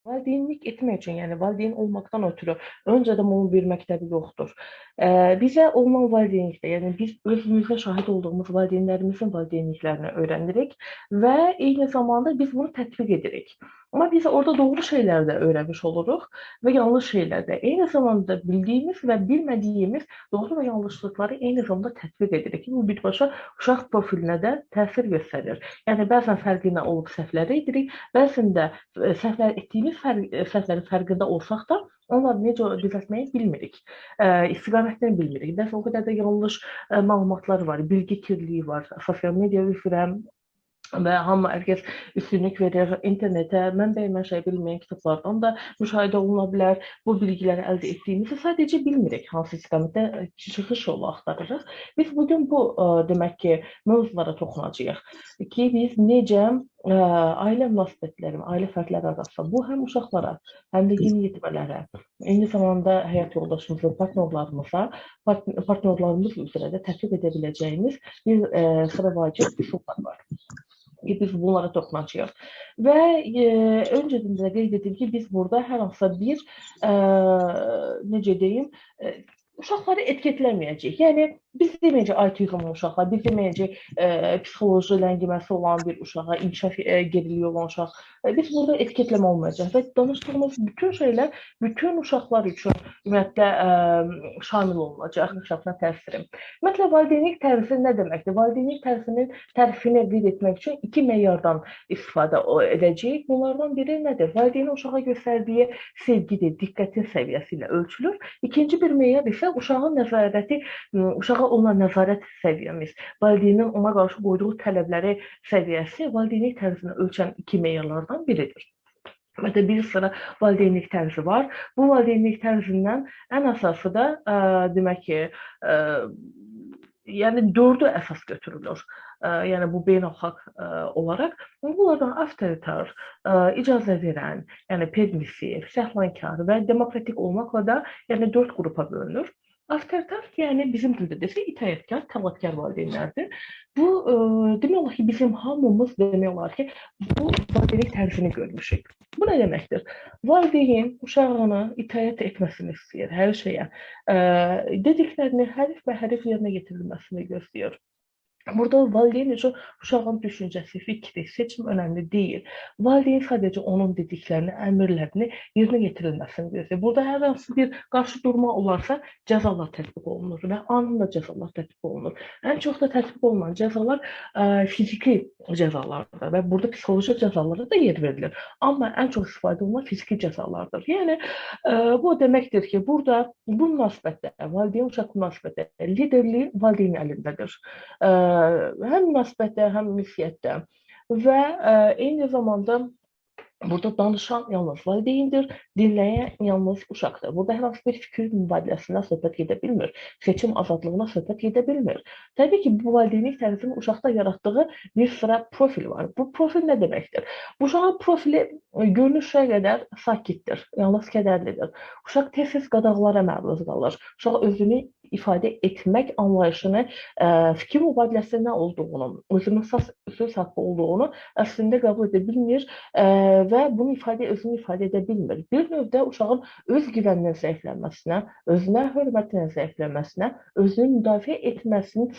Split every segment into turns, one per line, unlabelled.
Valideynlik etmək üçün, yəni valideyn olmaqdan ötürü öncədən onun bir məktəbi yoxdur. Bizə olunan valideynlikdə, yəni biz özümüzdə şahid olduğumuz valideynlərimizin valideynliklərini öyrənirik və eyni zamanda biz bunu tətbiq edirik. Amma biz orada doğru şeylər də öyrənmiş oluruq və yanlış şeylər də. Eyni zamanda bildiyimiz və bilmədiyimiz doğru və yanlışlıqları eyni zamanda tətbiq edirik. Bu birbaşa uşaq profilinə də təsir göstərir. Yəni bəzən fərqinə olub səhvləri edirik, bəzən də səhvlər etdiyimiz səhvlərin fərqində olsaq da onları necə düzəltməyi bilmirik. İstiqamətini bilmirik. Bəzən o qədər də yanlış məlumatlar var, bilgi kirliliyi var. Sosial media üzrə və hamı hər kəs üstünlük verir internetə, mənşəyi bilməyən kitablardan da müşahidə oluna bilər. Bu bilgiləri əldə etdiyimizi sadəcə bilmirik, hansı istiqamətdə çıxış yolu axtarırıq. Biz bugün bu demək ki, mövzulara toxunacağıq ki, biz necə ailə münasibətləri, ailə fərdləri arasında bu həm uşaqlara, həm də yeniyetmələrə, eyni zamanda həyat yoldaşımızın partnyorlarımız üzrə də tətbiq edə biləcəyimiz bir sıra vacib üsullar var. Biz bunlara toxunacağıq. Və öncədən də qeyd etdim ki, biz burada hər hansısa bir necə deyim, uşaqları etiketləməyəcəyik. Yəni biz deməyəcək autizmli uşaqlar, biz deməyəcək psixoloji ləngiməsi olan bir uşağa, inkişaf geriliyi olan uşaq. Biz burada etiketləmə olmayacaq və danışdığımız bütün şeylər bütün uşaqlar üçün ümumiyyətlə şamil olunacaq inkişafına təsiri. Ümumiyyətlə valideynlik tərzi nə deməkdir? Valideynlik tərzinin tərifini qeyd etmək üçün iki meyardan istifadə edəcəyik. Bunlardan biri nədir? Valideynin uşağa göstərdiyi sevgidir, diqqətin səviyyəsi ilə ölçülür. İkinci bir meyar isə uşağın nəzarəti, uşağa olan nəzarət səviyyəmiz, valideynin ona qarşı qoyduğu tələbləri səviyyəsi valideynlik tərzini ölçən iki meyarlardan biridir. Ümumiyyətlə bir sıra valideynlik tərzi var. Bu valideynlik tərzindən ən əsası da demək ki, yəni 4-ü əsas götürülür. Yəni bu beynəlxalq olaraq bunlardan avtoritar, icazə verən, yəni permissiv, səhlankar və demokratik olmaqla da yəni 4 qrupa bölünür. Avtoritar, yəni bizim dildə desə itaətkar, təlatkar valideynlərdir. Bu demək olar ki, bizim hamımız demək olar ki, bu valideynlik tərzini görmüşük. Bu nə deməkdir? Valideyn uşağını itaət etməsini istəyir hər şeyə. Dediklərini hərf və hərf yerinə yetirilməsini gözləyir. Burada valideyn üçün uşağın düşüncəsi, fikri, seçim önəmli deyil. Valideyn sadəcə onun dediklərini, əmrlərini yerinə yetirilməsini gözləyir. Burada hər hansı bir qarşı durma olarsa cəzalar tətbiq olunur və anında cəzalar tətbiq olunur. Ən çox da tətbiq olunan cəzalar fiziki cəzalardır və burada psixoloji cəzalara da yer verilir. Amma ən çox istifadə olunan fiziki cəzalardır. Yəni bu deməkdir ki, burada bu münasibətdə, valideyn-uşaq münasibətdə liderlik valideynin əlindədir. Həm münasibətdə, həm ünsiyyətdə və eyni zamanda burada danışan yalnız valideyndir, dinləyən yalnız uşaqdır. Burada hər hansı bir fikir mübadiləsindən söhbət gedə bilmir, seçim azadlığına söhbət gedə bilmir. Təbii ki, bu valideynlik tərzinin uşaqda yaratdığı bir sıra profil var. Bu profil nə deməkdir? Bu uşağın profili görünüşə qədər sakitdir, yalnız kədərlidir. Uşaq tez-tez qadağalara məruz qalır. Uşaq özünü ifadə etmək anlayışını, fikir mübadiləsi nə olduğunu, özünün söz haqqı olduğunu əslində qəbul edə bilmir və bunu özünü ifadə edə bilmir. Bir növdə uşağın öz güvəninin zəifləməsinə, özünə hörmətinin zəifləməsinə, özünü müdafiə etməsinin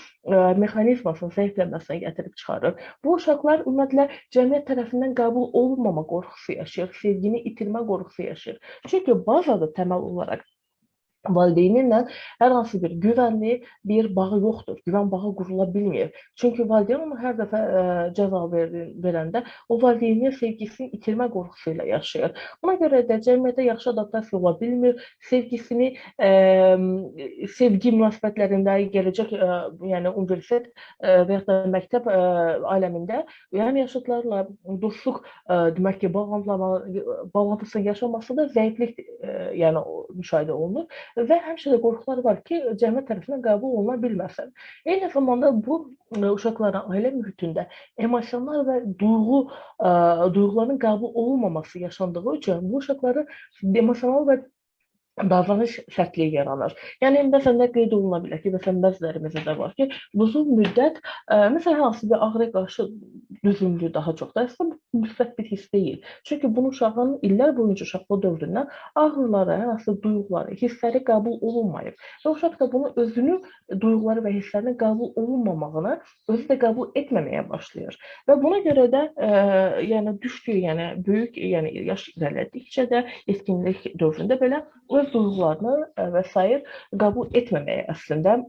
mexanizmasının zəifləməsinə gətirib çıxarır. Bu uşaqlar ümumiyyətlə cəmiyyət tərəfindən qəbul olunmama qorxusu yaşayır, sevgini itirmə qorxusu yaşayır. Çünki bazada təməl olaraq valideyninlə hər hansı bir güvənli bir bağı yoxdur. Güvən bağı qurula bilmir. Çünki valideyn ona hər dəfə cəza verəndə o valideynin sevgisini itirmə qorxusu ilə yaşayır. Ona görə də cəmiyyətə yaxşı adaptasiya ola bilmir. Sevgisini sevgi münasibətlərində gələcək, yəni universitet və ya da məktəb aləmində yəni yaşıdlarla dostluq demək ki, bağlantısının yaşaması da zəiflik yəni müşahidə olunur. Və həmişə də qorxular var ki, cəmiyyət tərəfindən qəbul oluna bilməsin. Eyni zamanda bu uşaqların ailə mühitində emosional və duyğuların qəbul olunmaması yaşandığı üçün bu uşaqların emosional və davranış sərtliyi yaranır. Yəni, məsələn, nə qeyd oluna bilər ki, məsələn, bəzilərimizdə də var ki, uzun müddət, məsələn, hansı bir ağrıya qarşı dözümlü daha çox da əslində bu müsbət bir his deyil. Çünki bunu uşağın illər boyunca uşaqlıq dövründən ağrıları, hər hansı duyğuları, hissləri qəbul olunmayıb və uşaq da bunu özünü duyğuları və hisslərinin qəbul olunmamağını özü də qəbul etməməyə başlayır. Və buna görə də yəni düşdüyü, yəni böyük, yəni yaş irəlilədikcə də yetkinlik dövründə belə öz duyğularını və sair qəbul etməməyə əslində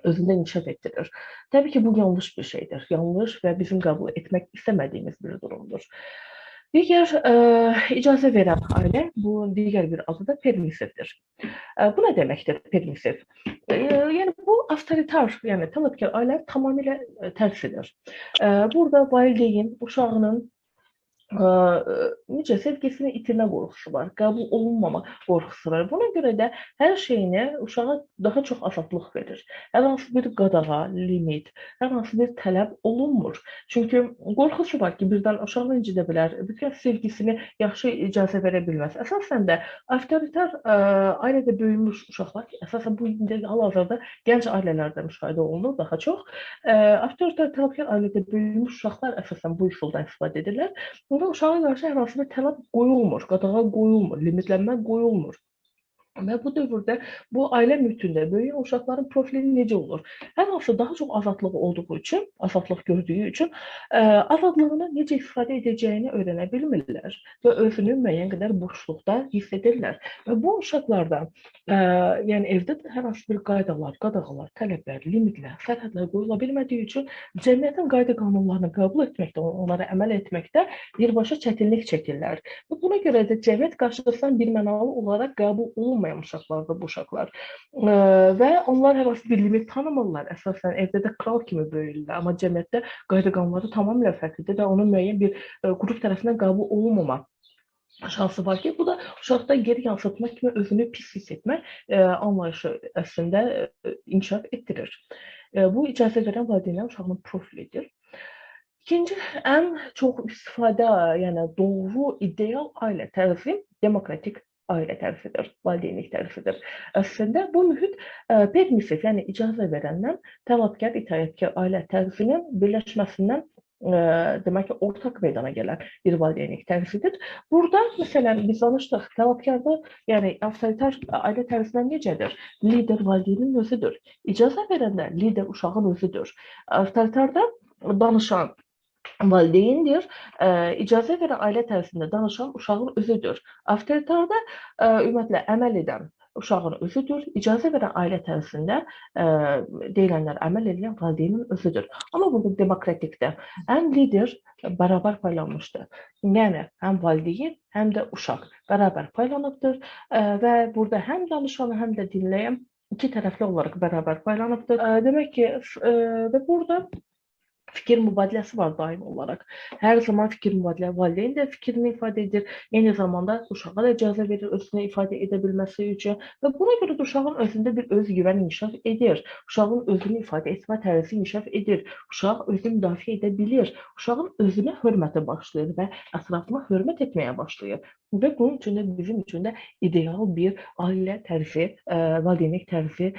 özündə inkişaf etdirir. Təbii ki, bu yanlış bir şeydir. Yanlış və bizim qəbul etmək istəmədiyimiz bir durumdur. Digər icazə verən ailə, bu digər bir adı da permissivdir. Bu nə deməkdir permissiv? Yəni bu avtoritar, yəni tələbkar ailə tamamilə tərsidir. Burada valideyn uşağının necə sevgisini itirmə qorxusu var, qəbul olunmama qorxusu var. Buna görə də hər şeyini uşağa daha çox azadlıq verir. Hər hansı bir qadağa, limit, hər hansı bir tələb olunmur. Çünki qorxusu var ki, birdən uşağı incidə bilər, bütün sevgisini yaxşı icazə verə bilməz. Əsasən də avtoritar ailədə böyümüş uşaqlar, əsasən bu hal-hazırda gənc ailələrdə müşahidə olunur daha çox. Avtoritar tələbkar ailədə böyümüş uşaqlar əsasən bu üsuldan istifadə edirlər. Burada uşağa qarşı hər hansı bir tələb qoyulmur, qadağa qoyulmur, limitlənmə qoyulmur. Və bu dövrdə bu ailə mühitində böyüyən uşaqların profili necə olur? Hər hansı daha çox azadlığı olduğu üçün, azadlıq gördüyü üçün azadlığını necə istifadə edəcəyini öyrənə bilmirlər və özünü müəyyən qədər boşluqda hiss edirlər. Və bu uşaqlarda yəni evdə hər hansı bir qaydalar, qadağalar, tələblər, limitlər, sərhədlər qoyula bilmədiyi üçün cəmiyyətin qayda qanunlarını qəbul etməkdə, onlara əməl etməkdə birbaşa çətinlik çəkirlər. Və buna görə də cəmiyyət qarşısında birmənalı olaraq qəbul olunmayan uşaqlardır bu uşaqlar. Və onlar hər hansı bir limit tanımırlar. Əsasən evdə də kral kimi böyüyürlər, amma cəmiyyətdə qayda qanunları tamamilə fərqlidir və onun müəyyən bir qrup tərəfindən qəbul olunmama şansı var ki, bu da uşaqda geri yansıtma kimi özünü pis hiss etmə anlayışı əslində inkişaf etdirir. Bu icazə verən valideynlərin uşağının profilidir. İkinci, ən çox istifadə, yəni doğru, ideal ailə tərzi demokratik ailə tərzidir, valideynlik tərzidir. Əslində bu mühit permissiv, yəni icazə verəndən tələbkar, itaətkar ailə tərzinin birləşməsindən demək ki, ortaq meydana gələn bir valideynlik tərzidir. Burada, məsələn, biz danışdıq, tələbkarda, yəni avtoritar ailə tərzindən necədir? Lider valideynin özüdür. İcazə verəndə lider uşağın özüdür. Avtoritarda danışan valideyndir, icazə verən ailə tərzində danışan uşağın özüdür. Avtoritarda ümumiyyətlə əməl edən uşağın özüdür, icazə verən ailə tərzində deyilənlər əməl edən valideynin özüdür. Amma burada demokratikdə ən lider bərabər paylanmışdır. Yəni həm valideyn, həm də uşaq bərabər paylanıbdır və burada həm danışanı, həm də dinləyən iki tərəfli olaraq bərabər paylanıbdır. Demək ki, və burada fikir mübadiləsi var daim olaraq. Hər zaman fikir mübadilə, valideyn də fikrini ifadə edir, eyni zamanda uşağa da icazə verir özünü ifadə edə bilməsi üçün və buna görə də uşağın özündə bir özgüvən inkişaf edir. Uşağın özünü ifadə etmə tərzi inkişaf edir. Uşaq özünü müdafiə edə bilir. Uşağın özünə hörməti başlayır və ətrafına hörmət etməyə başlayır. Və bunun üçün də bizim üçün də ideal bir ailə tərzi, valideynlik tərzi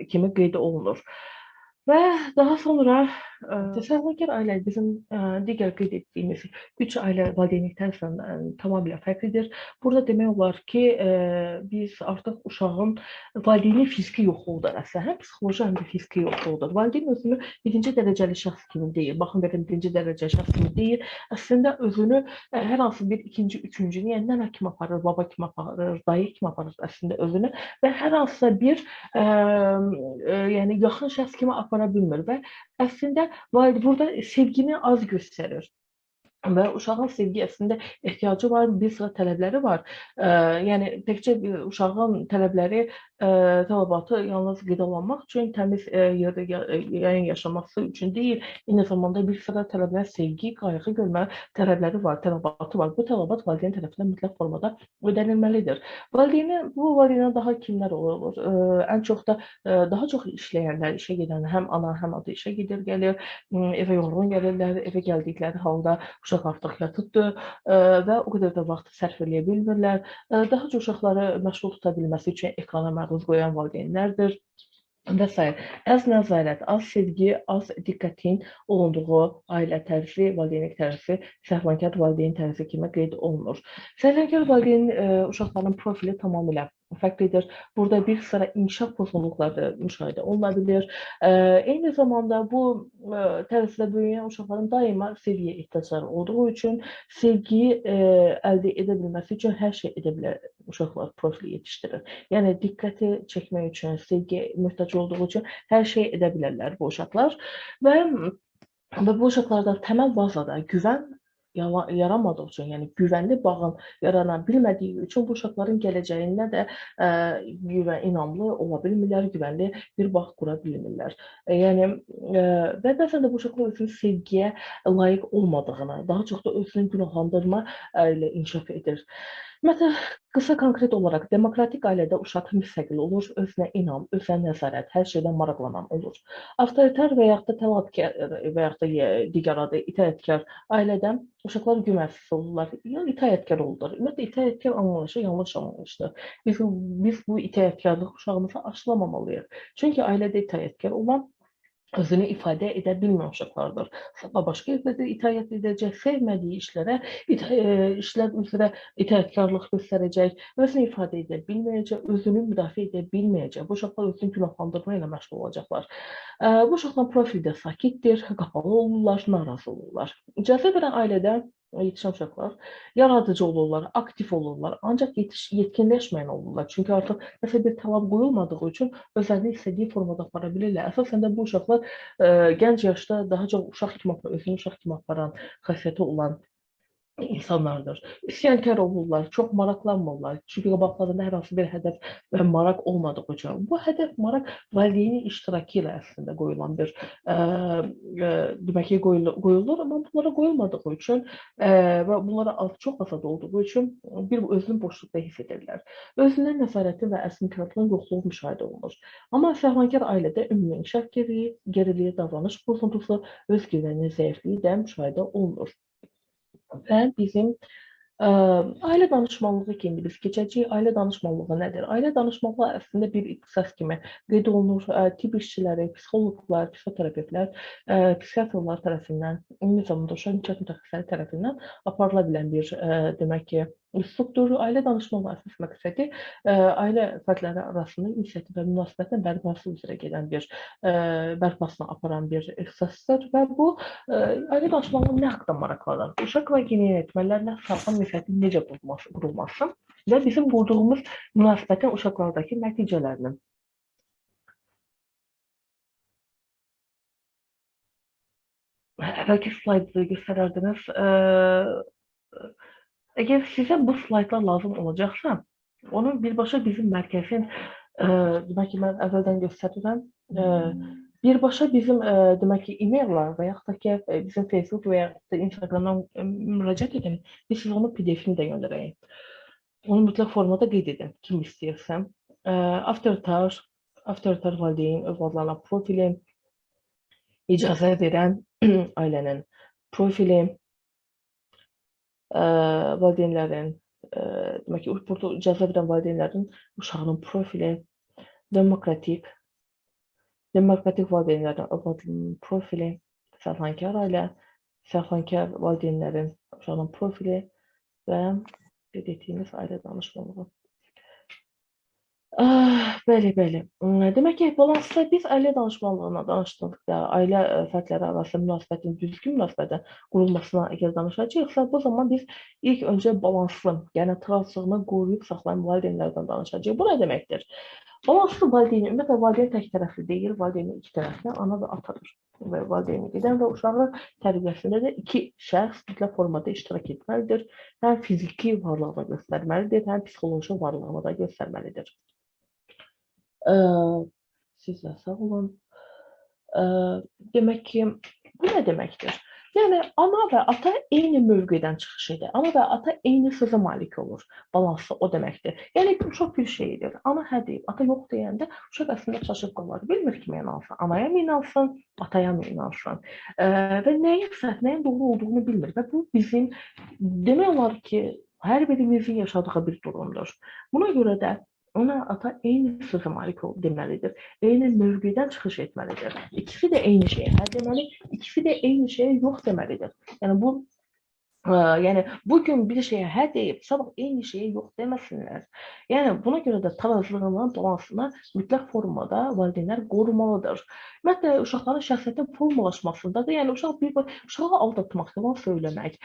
kimi qeyd olunur. Və daha sonra təsəvvürkar ailə bizim digər qeyd etdiyimiz 3 ailə valideynlik tərzindən tamamilə fərqlidir. Burada demək olar ki, biz artıq uşağın valideynin fiziki yoxluğudur əslində, həm psixoloji, həm də fiziki yoxluğudur. Valideyn özünü birinci dərəcəli şəxs kimi deyil, baxın belə birinci dərəcəli şəxs kimi deyil, əslində özünü hər hansı bir ikinci, üçüncü, yəni nənə kimi aparır, baba kimi aparır, dayı kimi aparır əslində özünü və hər hansısa bir yəni yaxın şəxs kimi apara bilmir və əslində burada sevgini az göstərir. Və uşağın sevgi əslində ehtiyacı var, bir sıra tələbləri var. Yəni təkcə uşağın tələbləri, tələbatı yalnız qidalanmaq üçün, təmiz yerdə yaşaması üçün deyil, eyni zamanda bir sıra tələblər, sevgi, qayğı görmə tələbləri var, tələbatı var. Bu tələbat valideyn tərəfindən mütləq formada ödənilməlidir. Bu valideynə daha kimlər olur? Ən çox da daha çox işləyənlər, işə gedənlər, həm ana, həm adı işə gedir, gəlir, evə yorğun gəlirlər, evə gəldikləri halda uşaq artıq yatıbdır və o qədər də vaxt sərf eləyə bilmirlər. Daha çox uşaqları məşğul tuta bilməsi üçün ekrana məruz qoyan valideynlərdir. və s. Az nəzarət, az sevgi, az diqqətin olunduğu ailə tərzi, valideynlik tərzi səhlankar valideyn tərzi kimi qeyd olunur. Səhlankar valideyn uşaqların profili tamamilə fərqlidir. Burada bir sıra inkişaf pozğunluqları müşahidə oluna bilir. Eyni zamanda bu tərzdə böyüyən uşaqların daima sevgiyə ehtiyacları olduğu üçün sevgiyi əldə edə bilməsi üçün hər şey edə bilər uşaqlar profili yetişdirir. Yəni diqqəti çəkmək üçün, sevgiyə möhtac olduğu üçün hər şey edə bilərlər bu uşaqlar və bu uşaqlarda təməl bazada güvən yaranmadığı üçün, yəni güvənli bağın yarana bilmədiyi üçün bu uşaqların gələcəyində də inamlı ola bilmirlər, güvənli bir bağ qura bilmirlər. Yəni və bəzən də bu uşaqlar özünün sevgiyə layiq olmadığını, daha çox da özünü günahlandırma ilə inkişaf edir. Məsələn, qısa konkret olaraq demokratik ailədə uşaq müstəqil olur, özünə inam, özünə nəzarət, hər şeydən maraqlanan olur. Avtoritar və yaxud da tələtkar və yaxud da digər adı itaətkar ailədə uşaqlar güvənsiz olurlar, ya itaətkar olurlar. Ümumiyyətlə itaətkar anlayışı yanlış anlayışdır. Biz bu itaətkarlıq uşağımıza aşılamamalıyıq. Çünki ailədə itaətkar olan özünü ifadə edə bilməyən uşaqlardır. Sabah başqa yerdə itaət edəcək, sevmədiyi işlər üzrə itaətkarlıq göstərəcək, özünü ifadə edə bilməyəcək, özünü müdafiə edə bilməyəcək. Bu uşaqlar özünü günahlandırma ilə məşğul olacaqlar. Bu uşaqlar profildə sakitdir, qapalı olurlar, narazı olurlar. İcazə verən ailədə yetişən uşaqlar yaradıcı olurlar, aktiv olurlar, ancaq yetkinləşməyən olurlar. Çünki artıq nəsə bir tələb qoyulmadığı üçün özlərini istədiyi formada apara bilirlər. Əsasən də bu uşaqlar gənc yaşda daha çox uşaq kimi, özünü uşaq kimi aparan xasiyyəti olan insanlardır. İsyankar olurlar, çox maraqlanmırlar. Çünki qabaqlarında hər hansı bir hədəf və maraq olmadığı üçün. Bu hədəf, maraq valideynin iştirakı ilə əslində qoyulan bir demək ki, qoyulur, amma bunlara qoyulmadığı üçün və bunlara çox azad olduğu üçün bir özünü boşluqda hiss edirlər. Özünə nəzarətin və əsnikarlığın yoxluğu müşahidə olunur. Amma səhlankar ailədə ümumi inkişaf geriliyi, davranış pozuntusu, öz güvəni, zəifliyi də müşahidə olunur. Və bizim ailə danışmanlığı kimi biz keçəcəyik. Ailə danışmanlığı nədir? Ailə danışmanlığı əslində bir ixtisas kimi qeyd olunur. Tibb işçiləri, psixoloqlar, psixoterapevtlər, psixiatrlar tərəfindən, eyni zamanda uşaq inkişaf mütəxəssisləri tərəfindən aparıla bilən bir demək ki, üslubdur. Ailə danışmanlığı əsas məqsədi ailə fərdləri arasında ünsiyyətin və münasibətin bərpası üzrə gedən bir bərpasına aparan bir ixtisasdır və bu ailə danışmanlığı nə haqqında maraqlanır? Uşaqla yeniyetmələrlə sağlam ünsiyyətin necə qurulması və bizim qurduğumuz münasibətin uşaqlardakı nəticələrinin. Əvvəlki slaydı göstərərdiniz. Əgər sizə bu slaytlar lazım olacaqsa, onu birbaşa bizim mərkəzin, demək ki, mən əvvəldən göstərirəm, birbaşa bizim, demək ki, e-maillar və yaxud da ki, bizim Facebook və yaxud da Instagramdan müraciət edin, biz sizə onun PDF-ni də göndərəyik. Onu mütləq formada qeyd edin, kim istəyirsəm. Avtoritar valideyn övladlarına profili, icazə verən ailənin profili, valideynlərin, demək ki, burada icazə verən valideynlərin uşağının profili, demokratik valideynlərin övladının profili, səhlankar ailə, səhlankar valideynlərin uşağının profili və qeyd etdiyimiz ailə danışmanlığı. Bəli. Demək ki, balansda biz ailə danışmanlığına danışdıqda, ailə fərdləri arasında münasibətin, düzgün münasibətin qurulmasına əgər danışacaqsa, bu zaman biz ilk öncə balanslı, yəni transfığını qoruyub saxlayan valideynlərdən danışacağıq. Bu nə deməkdir? Balanslı valideyn, ümumiyyətlə valideyn tək tərəfli deyil, valideynin iki tərəfli, ana və atadır. Və valideyni gedən və uşağın tərbiyəsində də iki şəxs mütləq formada iştirak etməlidir. Həm fiziki varlığını göstərməlidir, həm psixoloji varlığını da göstərməlidir. Siz də sağ olun. Demək ki, bu nə deməkdir? Yəni, ana və ata eyni mövqedən çıxış edir. Ana və ata eyni sözə malik olur. Balanslı o deməkdir. Yəni, uşaq bir şeydir. Ana hə deyib, ata yox deyəndə uşaq əslində çaşıb qalır. Bilmir kimi inansın. Anaya mı inansın, ataya mı inansın? Və nəyin səhv, nəyin doğru olduğunu bilmir. Və bu bizim demək olar ki, hər birimizin yaşadığı bir durumdur. Buna görə də Ona ata eyni sözə malik deməlidir. Eyni mövqedən çıxış etməlidir. İkisi də eyni şeyə hə deməli, ikisi də eyni şeyə yox deməlidir. Yəni bu yəni bugün bir şeyə hə deyib, sabah eyni şeyə yox deməsinlər. Yəni buna görə də tarazlığının balansını mütləq formada valideynlər qorumalıdır. Ümumiyyətlə uşaqların şəxsiyyətinin formalaşmasında da, yəni uşağı aldatmaq, yalan söyləmək,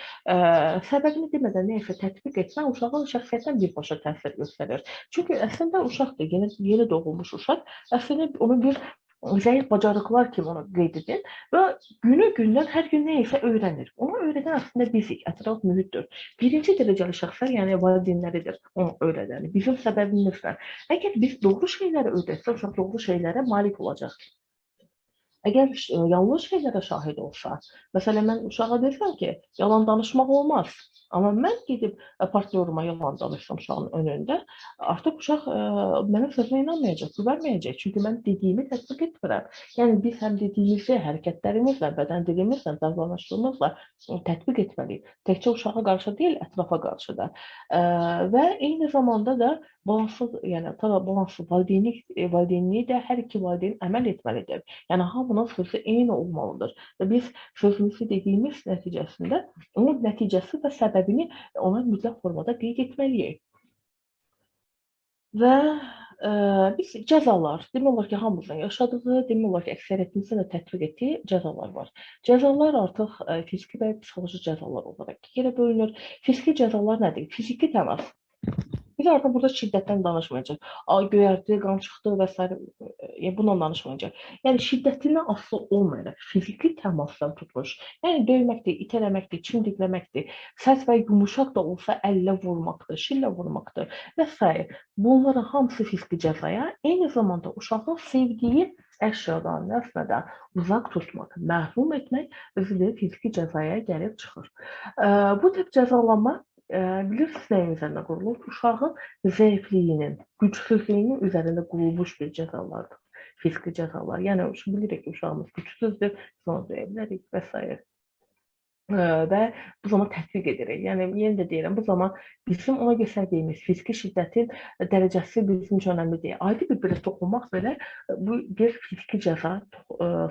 səbəbini demədən nəyisə tətbiq etmək uşağın şəxsiyyətinə birbaşa təsir göstərir. Çünki əslində uşaqdır, yeni doğulmuş uşaq, əslində onu bir zəif bacarıqlar kimi onu qeyd edin və günü-gündən hər gün nə isə öyrənir. Onu öyrədən əslində bizik, ətraf mühitdir. Birinci dərəcəli şəxslər, yəni valideynləridir onu öyrədəni. Bizim səbəbimizlə. Əgər biz doğru şeyləri öyrətsək, uşaq doğru şeylərə malik olacaq. Əgər yanlış şeylərə şahid olsa, məsələn, mən uşağa desəm ki, yalan danışmaq olmaz. Amma mən gedib partnyoruma yalan danışsam uşağın önündə, artıq uşaq mənim sözümə inanmayacaq, güvənməyəcək. Çünki mən dediyimi tətbiq etmirəm. Yəni biz həm dediyimizi hərəkətlərimizlə, bədən dilimizlə, davranışımızla tətbiq etməliyik. Təkcə uşağa qarşı deyil, ətrafa qarşı da. Və eyni zamanda da balanslı, yəni balanslı valideynliyi də hər iki valideyn əməl etməlidir. Yəni hamının sözü eyni olmalıdır. Və biz sözümüzü dediyimiz nəticəsində onun nəticəsi və səbəbini ona mütləq formada qeyd etməliyik. Və biz cəzalar, demək olar ki, hamımızın yaşadığı, demək olar ki, əksəriyyətimizin də tətbiq etdiyi cəzalar var. Cəzalar artıq fiziki və psixoloji cəzalar olaraq iki yerə bölünür. Fiziki cəzalar nədir? Fiziki təmas. Biz artıq burada şiddətdən danışmayacaq. Göyərdi, qan çıxdı və s. Bundan danışmayacaq. Yəni şiddətindən asılı olmayaraq fiziki təmasdan tutmuş. Yəni döyməkdir, itələməkdir, çimdikləməkdir, sərt və yumuşaq da olsa əllə vurmaqdır, şillə vurmaqdır və s. Bunların hamısı fiziki cəzaya, eyni zamanda uşağın sevdiyi əşyadan, nəsmədən uzaq tutmaq, məhrum etmək özü də fiziki cəzaya gəlib çıxır. Bu tip cəzalanma bilirsiniz nəyin üzərində qurulur? Uşağın zəifliyinin, gücsüzlüyünün üzərində qurulmuş bir cəzalardır. Fiziki cəzalar. Yəni bilirik ki, uşağımız gücsüzdür, biz onu döyə bilərik və s. Və bu zaman tətbiq edirik. Yəni yenə də deyirəm, bu zaman bizim ona göstərdiyimiz fiziki şiddətin dərəcəsi bizim üçün önəmli deyil. Adi bir toxunmaq belə bu bir fiziki cəza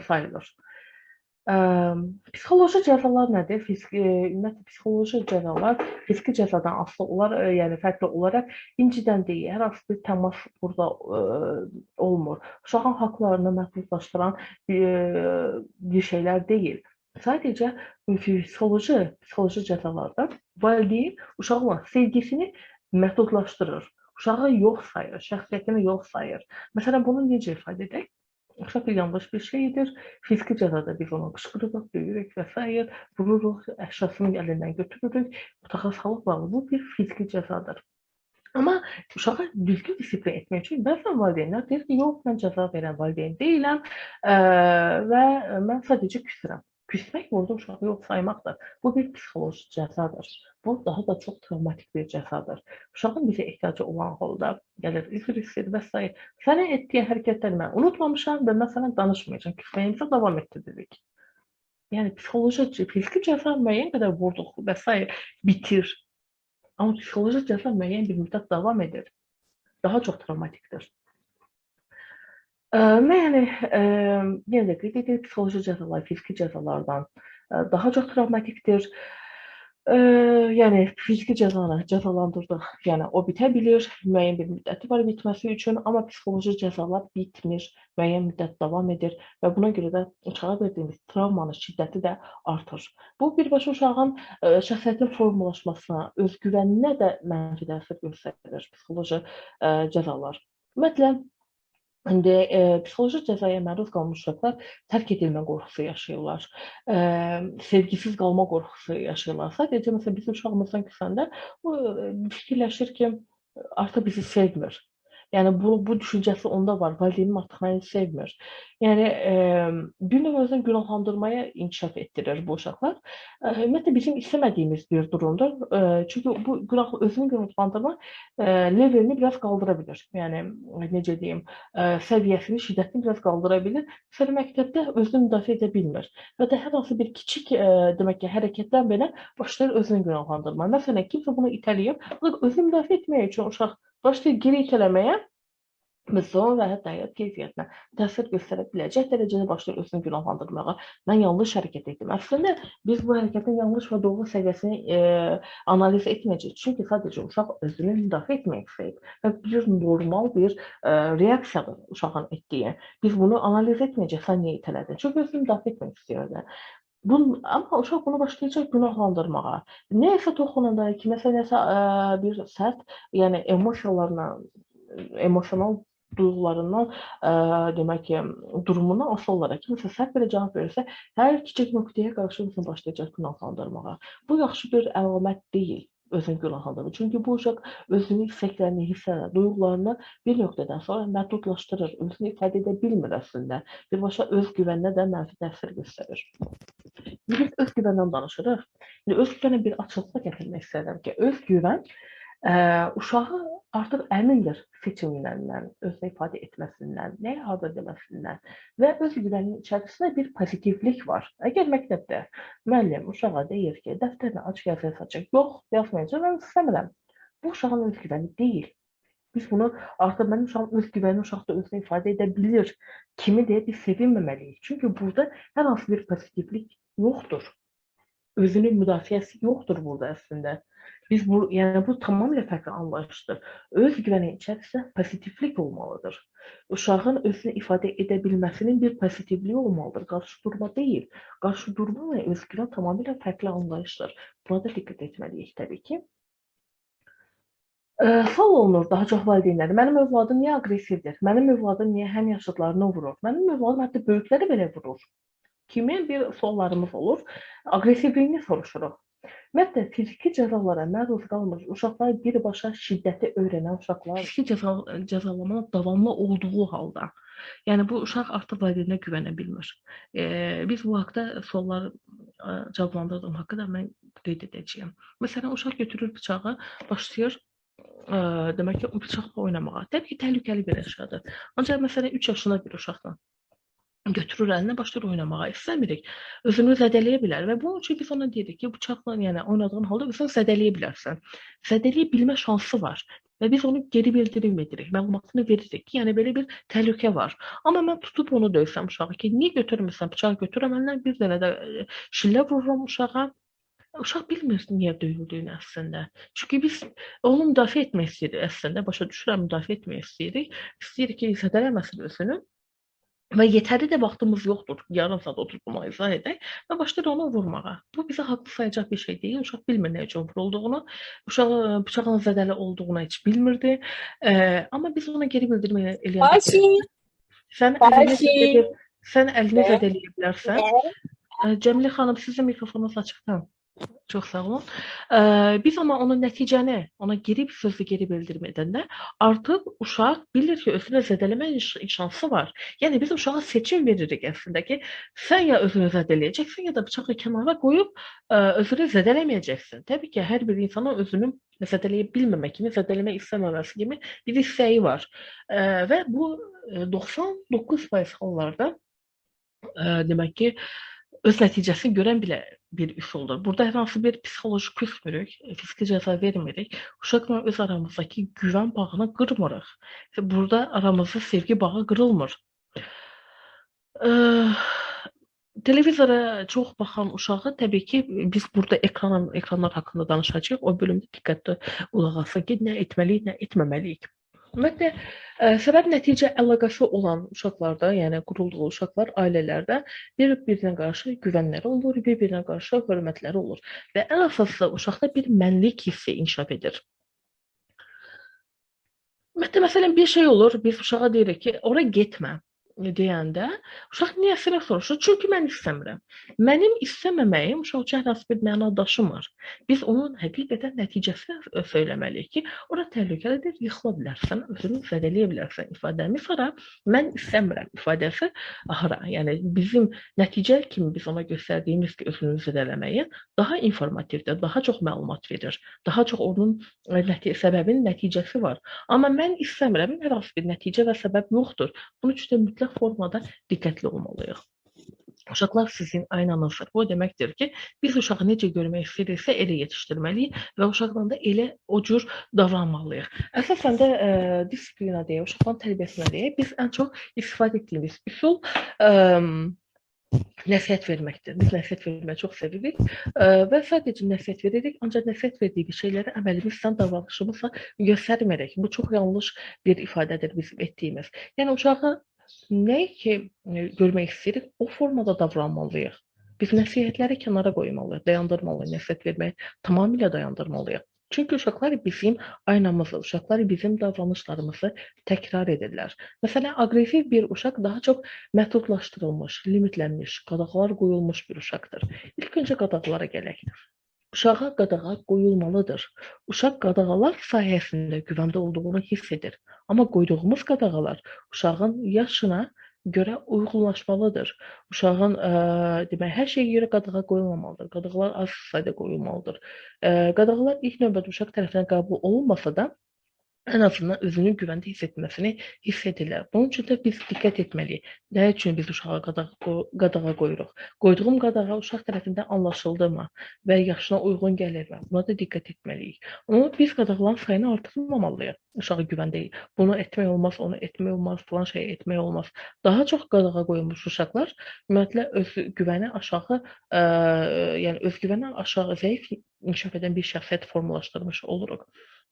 sayılır. Psixoloji cəzalar nədir? Ümumiyyətlə psixoloji cəzalar fiziki cəzadan asılı olar, yəni fərqli olaraq incidən deyil, hər hansı bir təmas burada olmur. Uşağın haqlarını məhdudlaşdıran bir şeylər deyil. Sadəcə psixoloji cəzalarda valideyn uşağa olan sevgisini məhdudlaşdırır. Uşağı yox sayır, şəxsiyyətini yox sayır. Məsələn, bunu necə ifadə edək? Uşaq bir yanlış bir şey edir, fiziki cəzada biz onu qışqırırıq, döyürük və s. vururuq, əşyasını əlindən götürürük, otağa salıb bağlı. Bu bir fiziki cəzadır. Amma uşağı düzgün disiplin etmək üçün bəzən valideynlər deyir ki, yox, mən cəza verən valideyn deyiləm və mən sadəcə küsürəm. Küsmək burada uşağı yox saymaqdır. Bu bir psixoloji cəzadır. Bu daha da çox travmatik bir cəzadır. Uşağın bizə ehtiyacı olan halda gəlir, üzr istəyir və s. Sənin etdiyin hərəkətləri mən unutmamışam və mən sənə danışmayacağam. Küsməyimizə davam etdiririk. Yəni psixoloji, fiziki cəza müəyyən qədər vurduq və s. bitir. Amma psixoloji cəza müəyyən bir müddət davam edir. Daha çox travmatikdir. Yəni yenə də qeyd edirik, psixoloji cəzalar fiziki cəzalardan daha çox travmatikdir. Yəni fiziki cəzalandırdıq, yəni o bitə bilir, müəyyən bir müddəti var bitməsi üçün, amma psixoloji cəzalar bitmir, müəyyən müddət davam edir və buna görə də uşağa verdiyimiz travmanın şiddəti də artır. Bu birbaşa uşağın şəxsiyyətinin formalaşmasına, özgüvəninə də mənfi təsir göstərir psixoloji cəzalar. Ümumiyyətlə İndi psixoloji cəzaya məruz qalmış uşaqlar tərk edilmə qorxusu yaşayırlar, sevgisiz qalma qorxusu yaşayırlar. Sadəcə məsələn bizim uşağımızdan küsəndə o fikirləşir ki, artıq bizi sevmir. Yəni bu düşüncəsi onda var, valideynim artıq məni sevmir. Yəni bir növ özünü günahlandırmaya inkişaf etdirir bu uşaqlar. Ümumiyyətlə bizim istəmədiyimiz bir durumdur. Çünki bu özünü günahlandırma levelini biraz qaldıra bilir. Yəni necə deyim, səviyyəsini, şiddətini biraz qaldıra bilir. Məsələn, məktəbdə özünü müdafiə edə bilmir və də hər hansı bir kiçik demək ki, hərəkətdən belə başlayır özünü günahlandırma. Məsələn, kimsə bunu itələyib, özünü müdafiə etmək üçün uşaq başlayır geri itələməyə və son və hətta həyat keyfiyyətinə təsir göstərə biləcək dərəcədə başlayır özünü günahlandırmağa. Mən yanlış hərəkət etdim. Əslində biz bu hərəkətin yanlış və doğru səviyyəsini analiz etməyəcəyik. Çünki sadəcə uşaq özünü müdafiə etmək istəyir və bir normal bir reaksiyadır uşağın etdiyi. Biz bunu analiz etməyəcəyik. Sən niyə itələdin? Çünki özünü müdafiə etmək istəyirdi. Amma uşaq bunu başlayacaq günahlandırmağa. Nəyəsə toxunanda, kiməsə nəsə bir sərt, yəni emosional duyğularından, demək ki, durumundan asılı olaraq kimsə sərt belə cavab verirsə, hər kiçik nöqtəyə qarşı başlayacaq günahlandırmağa. Bu yaxşı bir əlamət deyil özünü günahlandırır. Çünki bu uşaq özünün istəklərini, hisslərini, duyğularını bir nöqtədən sonra məhdudlaşdırır, özünü ifadə edə bilmir əslində. Birbaşa öz güvəninə də mənfi təsir göstərir. Biz öz güvəndən danışırıq. Öz güvənə bir açıqlıq gətirmək istəyirəm ki, öz güvən uşağı artıq əmindir seçimindən, özünü ifadə etməsindən, nəyə harda deməsindən və öz güvəninin içərisində bir pozitivlik var. Əgər məktəbdə müəllim uşağa deyir ki, dəftərini aç, yazacaq, yox, yazmayacaq, mən istəmirəm. Bu uşağın öz güvəni deyil. Biz bunu artıq mənim uşağım öz güvəni uşaqda özünü ifadə edə bilir. Kimi deyə biz sevinməməliyik. Çünki burada hər hansı bir pozitivlik yoxdur. Özünün müdafiəsi yoxdur burada əslində. Yəni bu tamamilə fərqli anlayışdır. Öz güvəni içərisində pozitivlik olmalıdır. Uşağın özünü ifadə edə bilməsinin bir pozitivliyi olmalıdır. Qarşıdurma deyil. Qarşıdurma və öz güvən tamamilə fərqli anlayışdır. Buna da diqqət etməliyik təbii ki. Sual olunur daha çox valideynlər. Mənim övladım niyə aqressivdir? Mənim övladım niyə həm yaşıdlarını vurur? Mənim övladım hətta böyükləri belə vurur. Kimi bir suallarımız olur. Aqressivliyini soruşuruq. Ümumiyyətlə, fiziki cəzalara məruz qalmış uşaqlar birbaşa şiddəti öyrənən uşaqlar fiziki cəzalama davamlı olduğu halda, yəni bu uşaq artıq valideyninə güvənə bilmir. Biz bu haqda suallar cavablandırdığım haqqında mən qeyd edəcəyəm. Məsələn, uşaq götürür bıçağı, başlayır demək ki, o bıçaqla oynamağa. Təbii ki, təhlükəli bir əşyadır. Ancaq məsələn 3 yaşında bir uşaqla götürür əlinə, başlayır oynamağa. İstəmirik. Özünü zədələyə bilər və bunun üçün biz ona deyirik ki, bıçaqla yəni oynadığın halda özünü zədələyə bilərsən. Zədələyə bilmə şansı var və biz onu geri bildirim edirik, məlumatını veririk ki, yəni belə bir təhlükə var. Amma mən tutub onu döysəm uşağı ki, niyə götürmürsən bıçağı götürəm əlindən, bir dənə də şillə vururam uşağa. Uşaq bilmir niyə döyüldüyünü əslində. Çünki biz onu müdafiə etmək istəyirik əslində, başa düşürəm, müdafiə etmək istəyirik. İstəyirik ki, zədələməsin özünü. Və yetərli də vaxtımız yoxdur, yarım saat oturub buna izah edək və başlayır onu vurmağa. Bu bizə haqlı sayacaq bir şey deyil. Uşaq bilmir nə üçün vurulduğunu, uşaq bıçağın zədəli olduğunu heç bilmirdi. Amma biz ona geri bildirmə eləyəndə ki, sən əlini zədələyə bilərsən. Cəmilə xanım, sizin mikrofonunuz açıqdır. Çox sağ olun. Biz amma onun nəticəni, ona sözü geri bildirmə edəndə artıq uşaq bilir ki, özünü zədələmə şansı var. Yəni biz uşağa seçim veririk əslində ki, sən ya özünü zədələyəcəksən, ya da bıçağı kənara qoyub özünü zədələməyəcəksən. Təbii ki, hər bir insanın özünü zədələyə bilməmək kimi, zədələmək istəməməsi kimi bir istəyi var. Və bu 99% hallarda demək ki, öz nəticəsini görən bilə bir üsuldur. Burada hər hansı bir psixoloji küsmürük, fiziki cəza vermirik. Uşaqla öz aramızdakı güvən bağını qırmırıq. Burada aramızda sevgi bağı qırılmır. Televizora çox baxan uşağı təbii ki, biz burada ekranlar haqqında danışacağıq. O bölümdə diqqətli qulaq asın ki, nə etməliyik, nə etməməliyik. Ümumiyyətlə, səbəb-nəticə əlaqəsi olan uşaqlarda, yəni qurulduğu uşaqlar ailələrdə bir-birinə qarşı güvənləri olur, bir-birinə qarşı hörmətləri olur və ən əsaslı uşaqda bir mənlik hissi inkişaf edir. Ümumiyyətlə, məsələn, bir şey olur, biz uşağa deyirik ki, ora getmə deyəndə, uşaq niyəsini soruşur? Çünki mən istəmirəm. Mənim istəməməyim uşaq üçün hər hansı bir məna daşımır. Biz onun həqiqətən nəticəsini söyləməliyik ki, ora təhlükəlidir, yıxıla bilərsən, özünü zədələyə bilərsən ifadəmi sonra mən istəmirəm ifadəsi ahıra. Yəni bizim nəticə kimi biz ona göstərdiyimiz ki, özünü zədələməyi daha informativdir, daha çox məlumat verir, daha çox onun səbəbinin nəticəsi var. Amma mən istəmirəm, hər hansı bir nəticə və səbəb yoxdur. Bunun üçün də mütləq formada diqqətli olmalıyıq. Uşaqlar sizin aynanızdır. Bu deməkdir ki, biz uşağı necə görmək istəyiriksə elə yetişdirməliyik və uşaqla da elə o cür davranmalıyıq. Əsasən də disiplina deyə, uşaqların tərbiyəsinə deyə biz ən çox istifadə etdiyimiz üsul nəsihət verməkdir. Biz nəsihət verməyi çox sevirik və sadəcə nəsihət veririk, ancaq nəsihət verdiyimiz şeyləri əməlimizlə, davranışımızla göstərmərək. Bu çox yanlış bir ifadədir bizim etdiyimiz. Yəni uşağı nəyi ki görmək istəyirik, o formada davranmalıyıq. Biz nəsihətləri kənara qoymalıyıq, dayandırmalıyıq, nəsihət verməyi tamamilə dayandırmalıyıq. Çünki uşaqlar bizim aynamızdır, uşaqlar bizim davranışlarımızı təkrar edirlər. Məsələn, aqressiv bir uşaq daha çox məhdudlaşdırılmış, limitlənmiş, qadağalar qoyulmuş bir uşaqdır. İlk öncə qadağalara gələk. Uşağa qadağa qoyulmalıdır. Uşaq qadağalar sayəsində güvəndə olduğunu hiss edir. Amma qoyduğumuz qadağalar uşağın yaşına görə uyğunlaşmalıdır. Uşağın demək, hər şeyə görə qadağa qoyulmamalıdır. Qadağalar az sayda qoyulmalıdır. Qadağalar ilk növbədə uşaq tərəfindən qəbul olunmasa da ən azından özünü güvəndə hiss etməsini hiss edirlər. Bunun üçün də biz diqqət etməliyik. Nə üçün biz uşağa qadağa qoyuruq? Qoyduğum qadağa uşaq tərəfindən anlaşıldımı və yaşına uyğun gəlirmi? Buna da diqqət etməliyik. Amma biz qadağaların sayını artırmamalıyıq. Uşağı güvəndəyik. Bunu etmək olmaz, onu etmək olmaz, falan şey etmək olmaz. Daha çox qadağa qoyulmuş uşaqlar ümumiyyətlə öz güvəni aşağı, yəni öz güvəni aşağı zəif inkişaf edən bir şəxsiyyət formalaşdırmış oluruq.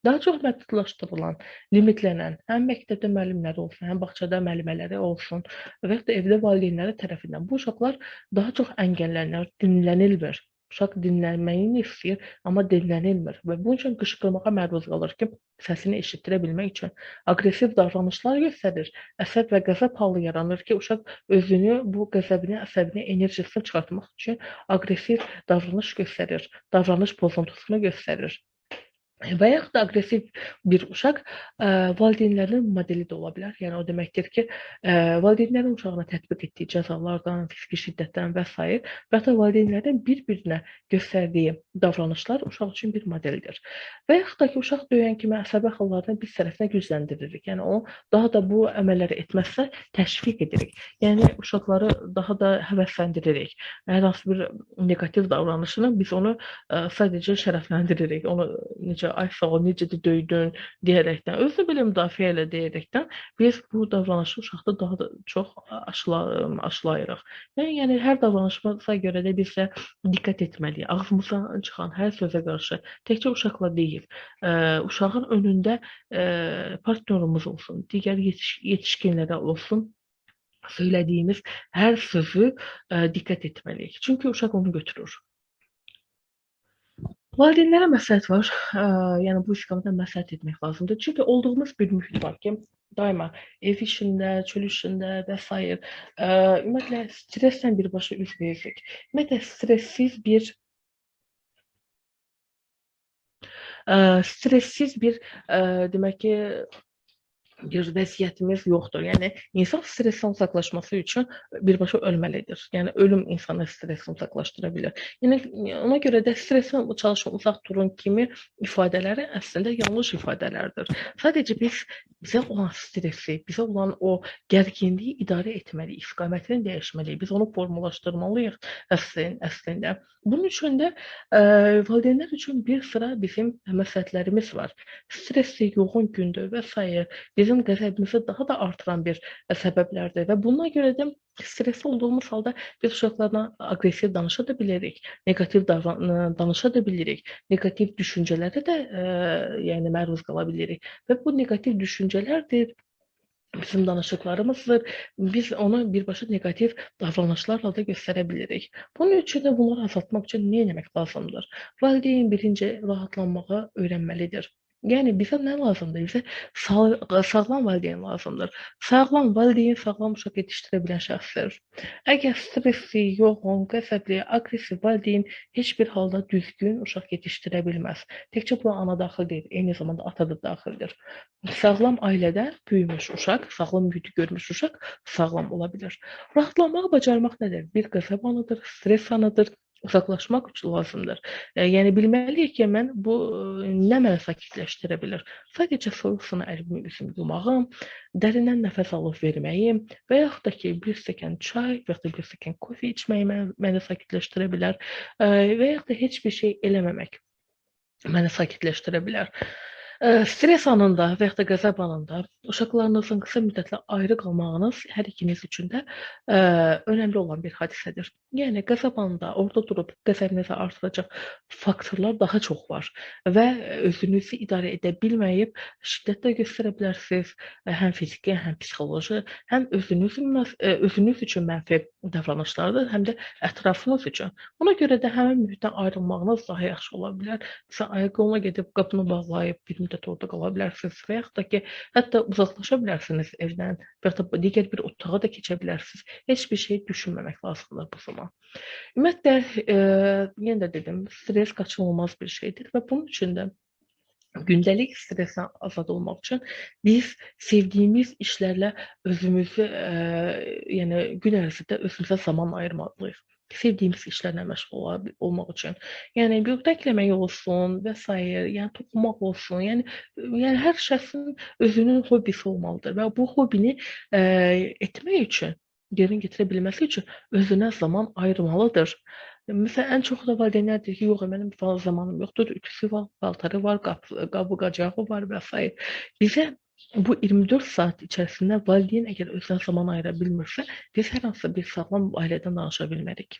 Daha çox məhdudlaşdırılan, limitlənən, həm məktəbdə müəllimləri olsun, həm bağçada müəllimələri olsun və yaxud da evdə valideynləri tərəfindən bu uşaqlar daha çox əngəllənir, dinlənilmir. Uşaq dinlənməyini istəyir, amma dinlənilmir və bunun üçün qışqırmağa məruz qalır ki, səsini eşitdirə bilmək üçün aqressiv davranışlar göstərir. Əsəb və qəzəb halı yaranır ki, uşaq özünü, bu qəzəbini, əsəbini, enerjisini çıxartmaq üçün aqressiv davranış göstərir, davranış pozuntusunu göstərir. Və yaxud da aqressiv bir uşaq valideynlərinin modeli də ola bilər. Yəni o deməkdir ki, valideynlərin uşağına tətbiq etdiyi cəzalardan, fiziki şiddətdən və s. və ya da valideynlərin bir-birinə göstərdiyi davranışlar uşaq üçün bir modeldir. Və yaxud da ki, uşaq döyən kimi əsəbi hallarını biz tərəfindən gücləndiririk. Yəni o daha da bu əməlləri etməzsə təşviq edirik. Yəni uşaqları daha da həvəsləndiririk. Hər hansı bir neqativ davranışını biz onu sadəcə şərəfləndiririk. Onu necə ay sağ ol, necə də döydün deyərəkdən, özünü belə müdafiə elə deyərəkdən biz bu davranışı uşaqda daha da çox aşılayırıq. Yəni hər davranışımıza görə də biz də diqqət etməliyik. Ağzımızdan çıxan hər sözə qarşı təkcə uşaqla deyil, uşağın önündə partnyorumuz olsun, digər yetişkinlərə olsun, söylədiyimiz hər sözü diqqət etməliyik. Çünki uşaq onu götürür. Valideynlərə məsləhət var. Yəni bu istiqamətdə məsləhət etmək lazımdır. Çünki olduğumuz bir mühit var ki, daima ev işində, çöl işində və s. Ümumiyyətlə stresslə birbaşa üz veririk. Ümumiyyətlə stressiz bir demək ki, bir vəziyyətimiz yoxdur. Yəni insan stressdən uzaqlaşması üçün birbaşa ölməlidir. Yəni ölüm insanı stressdən uzaqlaşdıra bilər. Yəni ona görə də stressdən çalışın, uzaq durun kimi ifadələri əslində yanlış ifadələrdir. Sadəcə bizə olan stressi, bizə olan o gərginliyi idarə etməliyik, istiqamətini dəyişməliyik. Biz onu formalaşdırmalıyıq əslində. Bunun üçün də valideynlər üçün bir sıra bizim məsləhətlərimiz var. Stressli, yoğun gündür və s. bizim qəzəbimizi daha da artıran bir səbəblərdir və buna görə də stresli olduğumuz halda biz uşaqlarla aqressiv danışa da bilirik, neqativ danışa da bilirik, neqativ düşüncələrə də yəni məruz qala bilirik və bu neqativ düşüncələrdir, bizim danışıqlarımızdır. Biz onu birbaşa neqativ davranışlarla da göstərə bilirik. Bunun üçün də bunları azaltmaq üçün nə etmək lazımdır? Valideyn birinci rahatlanmağı öyrənməlidir. Yəni bizə nə lazımdır? Bizə sağlam valideyn lazımdır. Sağlam valideyn sağlam uşaq yetişdirə bilən şəxsdir. Əgər stresli, yoğun, qəzəbli, aqressiv valideyn heç bir halda düzgün uşaq yetişdirə bilməz. Təkcə bu ana daxil deyil, eyni zamanda ata da daxildir. Sağlam ailədə böyümüş uşaq, sağlam mühiti görmüş uşaq sağlam ola bilir. Rahatlanmağı bacarmaq nədir? Bir qəzəb anıdır, stres anıdır. uzaqlaşmaq üçün lazımdır. Yəni bilməliyik ki, mən bu nə məni sakitləşdirə bilər? Sadəcə soyuq suyuna əlimi üzümü yumağım, dərindən nəfəs alıb verməyim və yaxud da ki, bir stəkan çay və ya da bir stəkan kofe içməyi məni sakitləşdirə bilər və yaxud da heç bir şey eləməmək məni sakitləşdirə bilər. Stres anında və yaxud da qəzəb anında uşaqlarınızın qısa müddətli ayrı qalmağınız hər ikiniz üçün də önəmli olan bir hadisədir. Yəni qəzəb anında orada durub qəzəbinizi artıracaq faktorlar daha çox var və özünüzü idarə edə bilməyib şiddət də göstərə bilərsiniz, həm fiziki, həm psixoloji, həm özünüz üçün mənfi davranışlardır, həm də ətrafınız üçün. Buna görə də həmin mühitdən ayrılmağınız daha yaxşı ola bilər. Məsələn, ayaqyoluna gedib qapını bağlayıb bir müddət orada qala bilərsiniz və yaxud da ki, hətta uzaqlaşa bilərsiniz evdən və yaxud da digər bir otağa da keçə bilərsiniz. Heç bir şey düşünməmək lazımdır bu zaman. Ümumiyyətlə, yenə də dedim, stres qaçınılmaz bir şeydir və bunun üçün də gündəlik stresdən azad olmaq üçün biz sevdiyimiz işlərlə özümüzü, yəni gün ərzində özümüzə zaman ayırmalıyıq. Sevdiyimiz işlərlə məşğul olmaq üçün. Yəni yurda eləmək olsun və s. yəni toxunmaq olsun. Yəni hər şəxsin özünün hobbisi olmalıdır və bu hobbini etmək üçün, yerinə yetirə bilməsi üçün özünə zaman ayırmalıdır. Məsələn, ən çox da valideynlər deyir ki, yox, mənim falan zamanım yoxdur, ütüsü var, paltarı var, qabı-qacağı var və s. Bizə bu 24 saat içərisində valideyn əgər özünə zaman ayıra bilmirsə, biz hər hansısa bir sağlam ailədən danışa bilmərik.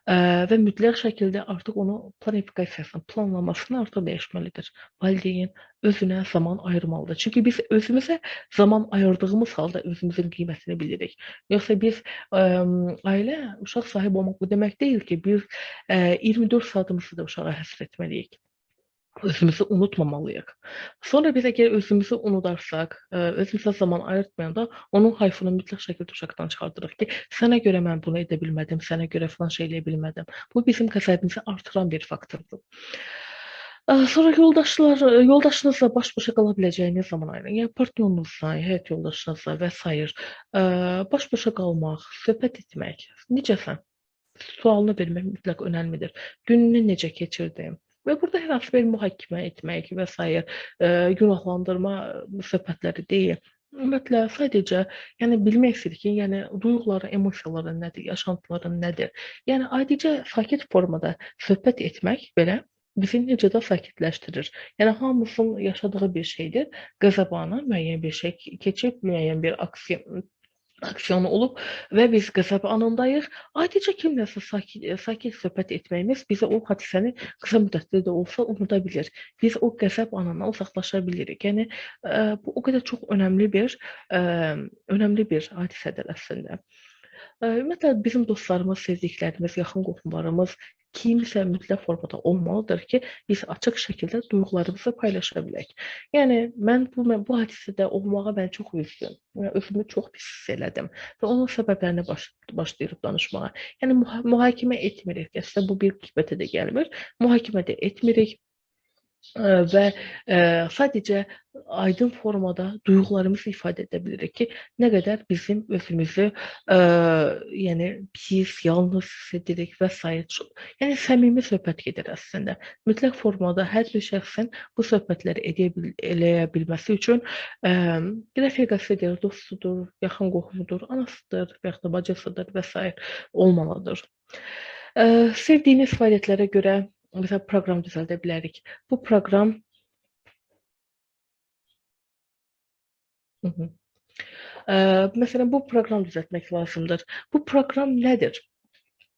Və mütləq şəkildə artıq onu planifikasiyasını, planlamasını artıq dəyişməlidir. Valideyn özünə zaman ayırmalıdır. Çünki biz özümüzə zaman ayırdığımız halda özümüzün qiymətini bilirik. Yoxsa biz ailə, uşaq sahibi olmaq bu demək deyil ki, biz 24 saatımızı da uşağa həsr etməliyik. Özümüzü unutmamalıyıq. Sonra biz əgər özümüzü unudarsak, özümüzə zaman ayırtmayanda onun hayfını mütləq şəkildə uşaqdan çıxardırıq ki, sənə görə mən bunu edə bilmədim, sənə görə filan şey eləyə bilmədim. Bu bizim qəzəbimizi artıran bir faktordur. Sonra yoldaşınızla baş-başa qala biləcəyiniz zaman ayırın. Yəni partnyorunuzla, həyat yoldaşınızla və s. Baş-başa qalmaq, söhbət etmək, necəsən? Sualını vermək mütləq önəmlidir. Gününü necə keçirdin? Və burada hər hansı bir mühakimə etmək və s. Günahlandırma söhbətləri deyil. Ümumiyyətlə sadəcə yəni bilmək istəyirik ki, yəni duyğuların, emosiyaların nədir, yaşantıların nədir? Yəni adicə sakit formada söhbət etmək belə bizi necə də sakitləşdirir. Yəni hamımızın yaşadığı bir şeydir. Qəzəb anı müəyyən bir şey keçib, müəyyən bir aksiyonu olub və biz qəzəb anındayıq. Adicə kimləsə sakit söhbət etməyimiz bizə o hadisəni qısa müddətli də olsa unuda bilir. Biz o qəzəb anından uzaqlaşa bilirik. Yəni bu o qədər çox önəmli bir hadisədir əslində. Ümumiyyətlə bizim dostlarımız, sevdiklərimiz, yaxın qohumlarımız kimsə mütləq formada olmalıdır ki, biz açıq şəkildə duyğularımızı paylaşa bilək. Yəni mən bu hadisədə olmağa mən çox üzgün, özümü çox pis hiss elədim və onun səbəblərini başlayırıq danışmağa. Yəni mühakimə etmirik. Əslində bu bir qibətə də gəlmir. Mühakimə də etmirik. Və sadəcə aydın formada duyğularımızı ifadə edə bilirik ki, nə qədər bizim özümüzü yəni pis, yalnız hiss edirik və s. Yəni səmimi söhbət gedir əslində. Mütləq formada hər bir şəxsin bu söhbətləri eləyə bilməsi üçün rəfiqəsidir, dostudur, yaxın qohumudur, anasıdır, və yaxud da bacısıdır və s. olmalıdır. Sevdiyiniz fəaliyyətlərə görə məsələn, proqram düzəldə bilərik. Bu proqram məsələn, bu proqram düzəltmək lazımdır. Bu proqram nədir?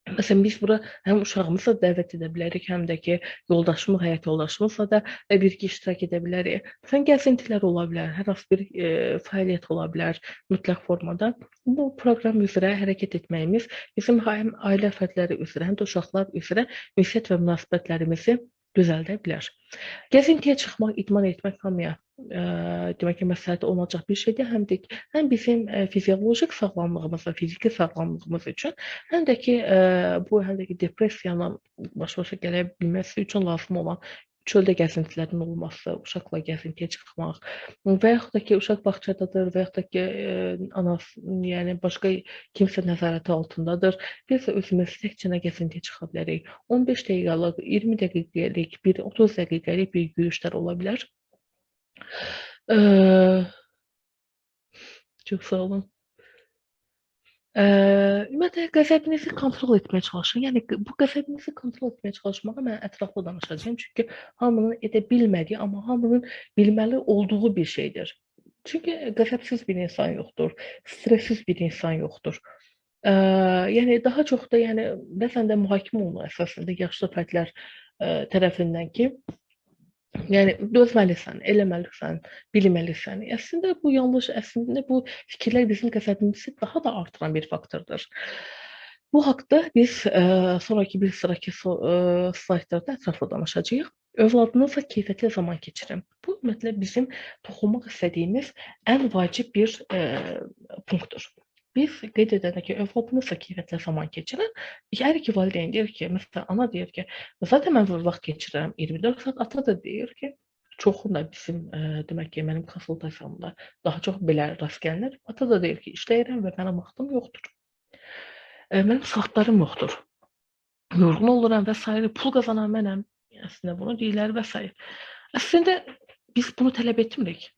Məsələn, biz bura həm uşağımızı da dəvət edə bilərik, həm də ki, yoldaşımız, həyat yoldaşımızla da birgə iştirak edə bilərik. Məsələn, gəzintilər ola bilər, hər hansı bir fəaliyyət ola bilər mütləq formada. Bu proqram üzrə hərəkət etməyimiz bizim həm ailə fərdləri üzrə, həm də uşaqlar üzrə ünsiyyət və münasibətlərimizi düzəldə bilər. Gəzintiyə çıxmaq, idman etmək hamıya demək ki, məsləhət olunacaq bir şeydir. Həm bizim fizioloji sağlamlığımız və fiziki sağlamlığımız üçün, həm də ki, depressiyanla baş-başa gələ bilməsi üçün lazım olan çöldə gəzintilərin olması, uşaqla gəzintiyə çıxmaq və yaxud da ki, uşaq bağçadadır və yaxud da ki, anası, yəni başqa kimsə nəzarəti altındadır. Biz özümüz təkcə gəzintiyə çıxa bilərik. 15 dəqiqəlik, 20 dəqiqəlik, 30 dəqiqəlik bir yürüyüşlər ola bilər. Çox sağ olun. Ümumiyyətlə qəzəbinizi kontrol etməyə çalışın. Yəni bu qəzəbinizi kontrol etməyə çalışmağa mən ətraflı danışacağam. Çünki hamının edə bilmədiyi, amma hamının bilməli olduğu bir şeydir. Çünki qəzəbsiz bir insan yoxdur, stressiz bir insan yoxdur. Yəni daha çox da yəni bəzən də mühakimə olunur əsasında yaşlı fərdlər tərəfindən ki, yəni dözməlisən, eləməlisən, bilməlisən. Əslində bu yanlış, əslində bu fikirlər bizim qəzəbimizi daha da artıran bir faktordur. Bu haqda biz sonraki bir sıradakı slaydlarda ətraflı danışacağıq. Övladınızla keyfiyyətli zaman keçirin. Bu ümumiyyətlə bizim toxunmaq istədiyimiz ən vacib bir punktdur. Biz qeyd edəndə ki, övladınızla keyfiyyətli zaman keçirin. Hər iki valideyn deyir ki, məsələn, ana deyir ki, zaten mən vaxt keçirirəm 24 saat. Ata da deyir ki, çoxunda bizim demək ki, mənim konsultasiyamda daha çox belə rast gəlinir. Ata da deyir ki, işləyirəm və mənim vaxtım yoxdur. Mənim saatlarım yoxdur. Yorğun oluram və s. pul qazanan mənəm. Əslində bunu deyirlər və s. Əslində biz bunu tələb etmirik.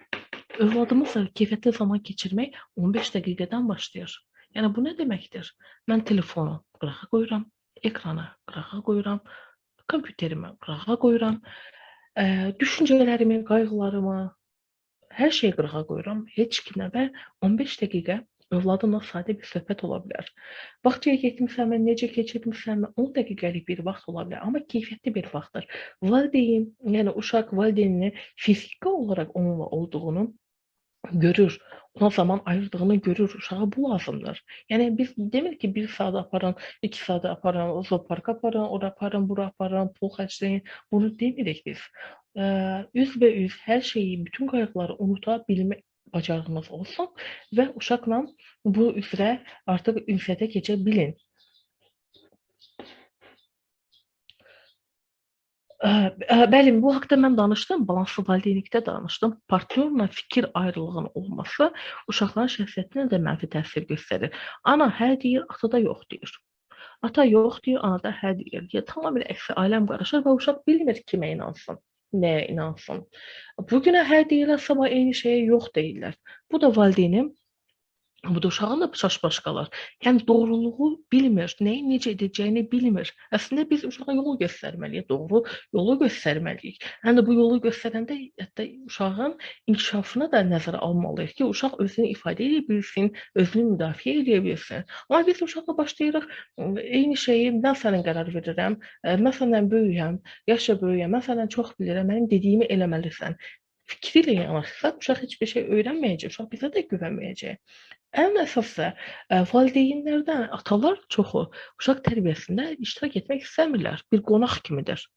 Övladımızla keyfiyyətli zaman keçirmək 15 dəqiqədən başlayır. Yəni bu nə deməkdir? Mən telefonu qırağa qoyuram, ekranı qırağa qoyuram, kompüterimi qırağa qoyuram, düşüncələrimi, qayğılarımı, hər şeyi qırağa qoyuram. Heç kimlə və 15 dəqiqə övladımla sadə bir söhbət ola bilər. Bağçaya getmisənmi, necə keçirmisənmi, 10 dəqiqəlik bir vaxt ola bilər, amma keyfiyyətli bir vaxtdır. Valideyn, yəni uşaq valideynini fiziki olaraq onunla olduğunu görür, ona zaman ayırdığını görür, uşağa bu lazımdır. Yəni biz demirik ki, 1 saat aparın, 2 saat aparın, zooparka aparın, ora aparın, bura aparın, pul xərcləyin. Bunu demirik biz. Üzbəüz hər şeyi, bütün qayğıları unuda bilmək bacarığınız olsun və uşaqla bu üzrə artıq ünsiyyətə keçə bilin. Bəli, bu haqda mən danışdım, balanslı valideynlikdə danışdım. Partnyorla fikir ayrılığının olması uşaqların şəxsiyyətinə də mənfi təsir göstərir. Ana hə deyir, ata da yox deyir. Ata yox deyir, ana da hə deyir. Yəni tamamilə əksi aləm qarışır və uşaq bilmir kimə inansın, nəyə inansın. Bu günə hə deyirlər, sabah eyni şeyə yox deyirlər. Bu da valideynin bu da uşağın da çaş-baş qalır. Yəni doğruluğu bilmir, nəyi necə edəcəyini bilmir. Əslində biz uşağa yolu göstərməliyik, doğru yolu göstərməliyik. Həm də bu yolu göstərəndə hətta uşağın inkişafını da nəzərə almalıyıq ki, uşaq özünü ifadə edə bilsin, özünü müdafiə edə bilsin. Amma biz uşaqla başlayırıq eyni şeyi, mən sənə qərar verirəm, mən səndən böyüyəm, yaşca böyüyəm, mən səndən çox bilirəm, mənim dediyimi eləməlisən. Fikri ilə yanaşsaq, uşaq heç bir şey öyrənməyəcək, uşaq bizə də güvənməyəcək. Ən əsası valideynlərdən atalar çoxu uşaq tərbiyəsində iştirak etmək istəmirlər. Bir qonaq kimidir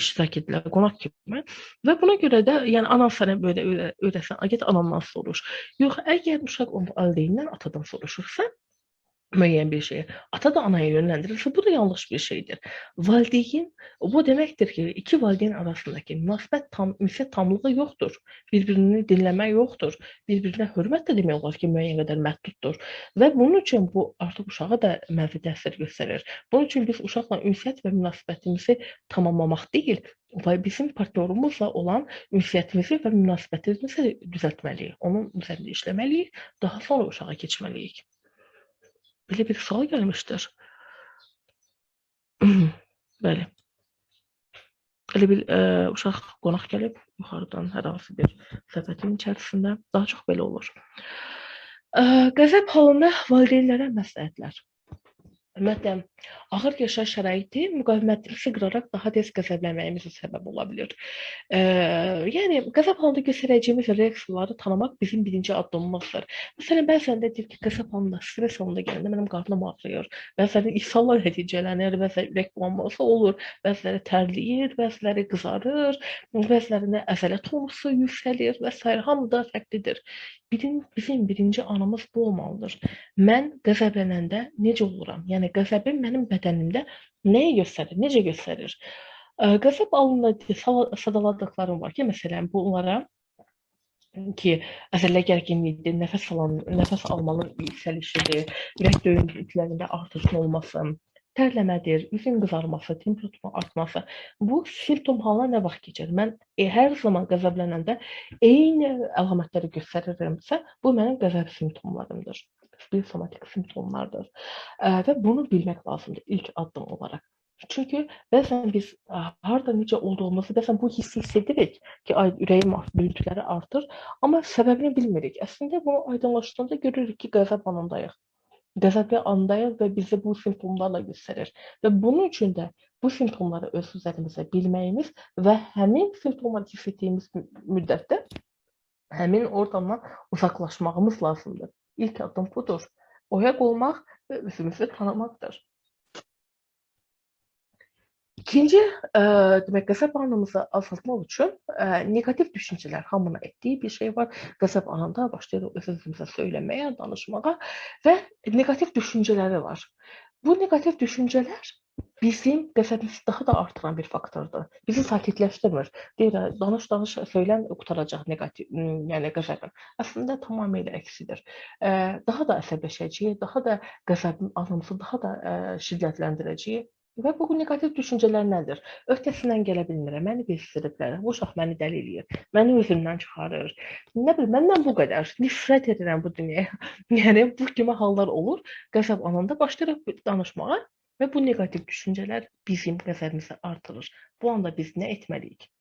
iştirak edirlər, qonaq kimi. Və buna görə də, yəni anan sənə belə öyrətsən, get anandan soruş. Yox, əgər uşaq o valideyndən, atadan soruşursa, müəyyən bir şeyi, ata da anaya yönləndirirsə, bu da yanlış bir şeydir. Valideyn, bu deməkdir ki, iki valideyn arasındakı münasibət ünsiyyət tamlığı yoxdur. Bir-birini dinləmək yoxdur. Bir-birinə hörmət də demək olar ki, müəyyən qədər məhduddur. Və bunun üçün bu artıq uşağa da mənfi təsir göstərir. Bunun üçün biz uşaqla ünsiyyət və münasibətimizi tamamlamaq deyil, bizim partnyorumuzla olan ünsiyyətimizi və münasibətimizi düzəltməliyik. Onun üzərində işləməliyik, daha sonra uşağa keçməliyik. Belə bir sual gəlmişdir. Bəli. Elə bir uşaq qonaq gəlib yuxarıdan hər hansı bir söhbətin içərisində. Daha çox belə olur. Qəzəb halında valideynlərə məsləhətlər. Ümumiyyətlə, ağır yaşayış şəraiti müqavimətimizi qıraraq daha tez qəzəblənməyimizə səbəb ola bilər. Yəni, qəzəb halında göstərəcəyimiz reaksiyaları tanımaq bizim birinci addımımızdır. Məsələn, bəzən də deyir ki, qəzəb halında, stres halında gələndə mənim qarnım ağrıyır, bəzələri ishallar nəticələnir, bəzələri ürək bulanması olur, bəzələri tərləyir, bəzələri qızarır, bəzələrində əzələ tonusu yüksəlir və s. Hamı da fərqlidir. Bizim birinci anımız bu olmalıdır. Mən qəzəblənəndə necə oluram? Yəni, qəzəbim mənim bədənimdə nəyi göstərir, necə göstərir? Qəzəb halında sadaladıqlarım var ki, məsələn, bunlara ki, əzələ gərginlikdir, nəfəs almanın yüksəlişidir, ürək döyüntülərində artışın olması, tərləmədir, üzün qızarması, temperaturun artması. Bu simptom halına nə vaxt keçir? Mən hər zaman qəzəblənəndə eyni əlamətləri göstərirəmsə, bu mənim qəzəb simptomlarımdır. Psixosomatik simptomlardır. Və bunu bilmək lazımdır ilk addım olaraq. Çünki bəzən biz harda necə olduğumuzu, bəzən bu hissi hiss edirik ki, ay ürəyim döyüntüləri artır, amma səbəbini bilmirik. Əslində bunu aydınlaşdıranda görürük ki, qəzəb anındayıq. Qəzəbli andayıq və bizi bu simptomlarla göstərir. Və bunun üçün də bu simptomları öz üzərimizə bilməyimiz və həmin simptomları hiss etdiyimiz müddətdə həmin ortamdan uzaqlaşmağımız lazımdır. İlk addım budur. Oyaq olmaq və özümüzü tanımaqdır. İkinci, demək, qəzəb anımızı azaltmaq üçün neqativ düşüncələr hamının etdiyi bir şey var. Qəzəb anında başlayırıq öz-özümüzə söyləməyə, danışmağa və neqativ düşüncələri var. Bu neqativ düşüncələr bizim qəzəbimizi daha da artıran bir faktordur. Bizi sakitləşdirmir. Deyir, danış, söylən, qutaracaq neqativ, yəni qəzəbin. Əslində tamamilə əksidir. Daha da əsəbləşəcəyik, daha da qəzəb anımızı daha da şiddətləndirəcəyik. Və bu neqativ düşüncələr nədir? Öhdəsindən gələ bilmirəm, məni bezdiriblər, bu uşaq məni dəli eləyir, məni özümdən çıxarır. Nə bilim, məndən bu qədər, nifrət edirəm bu dünyaya. Yəni, bu kimi hallar olur. Qəzəb anında başlayırıq danışmağa və bu neqativ düşüncələr bizim qəzəbimizi artırır. Bu anda biz nə etməliyik?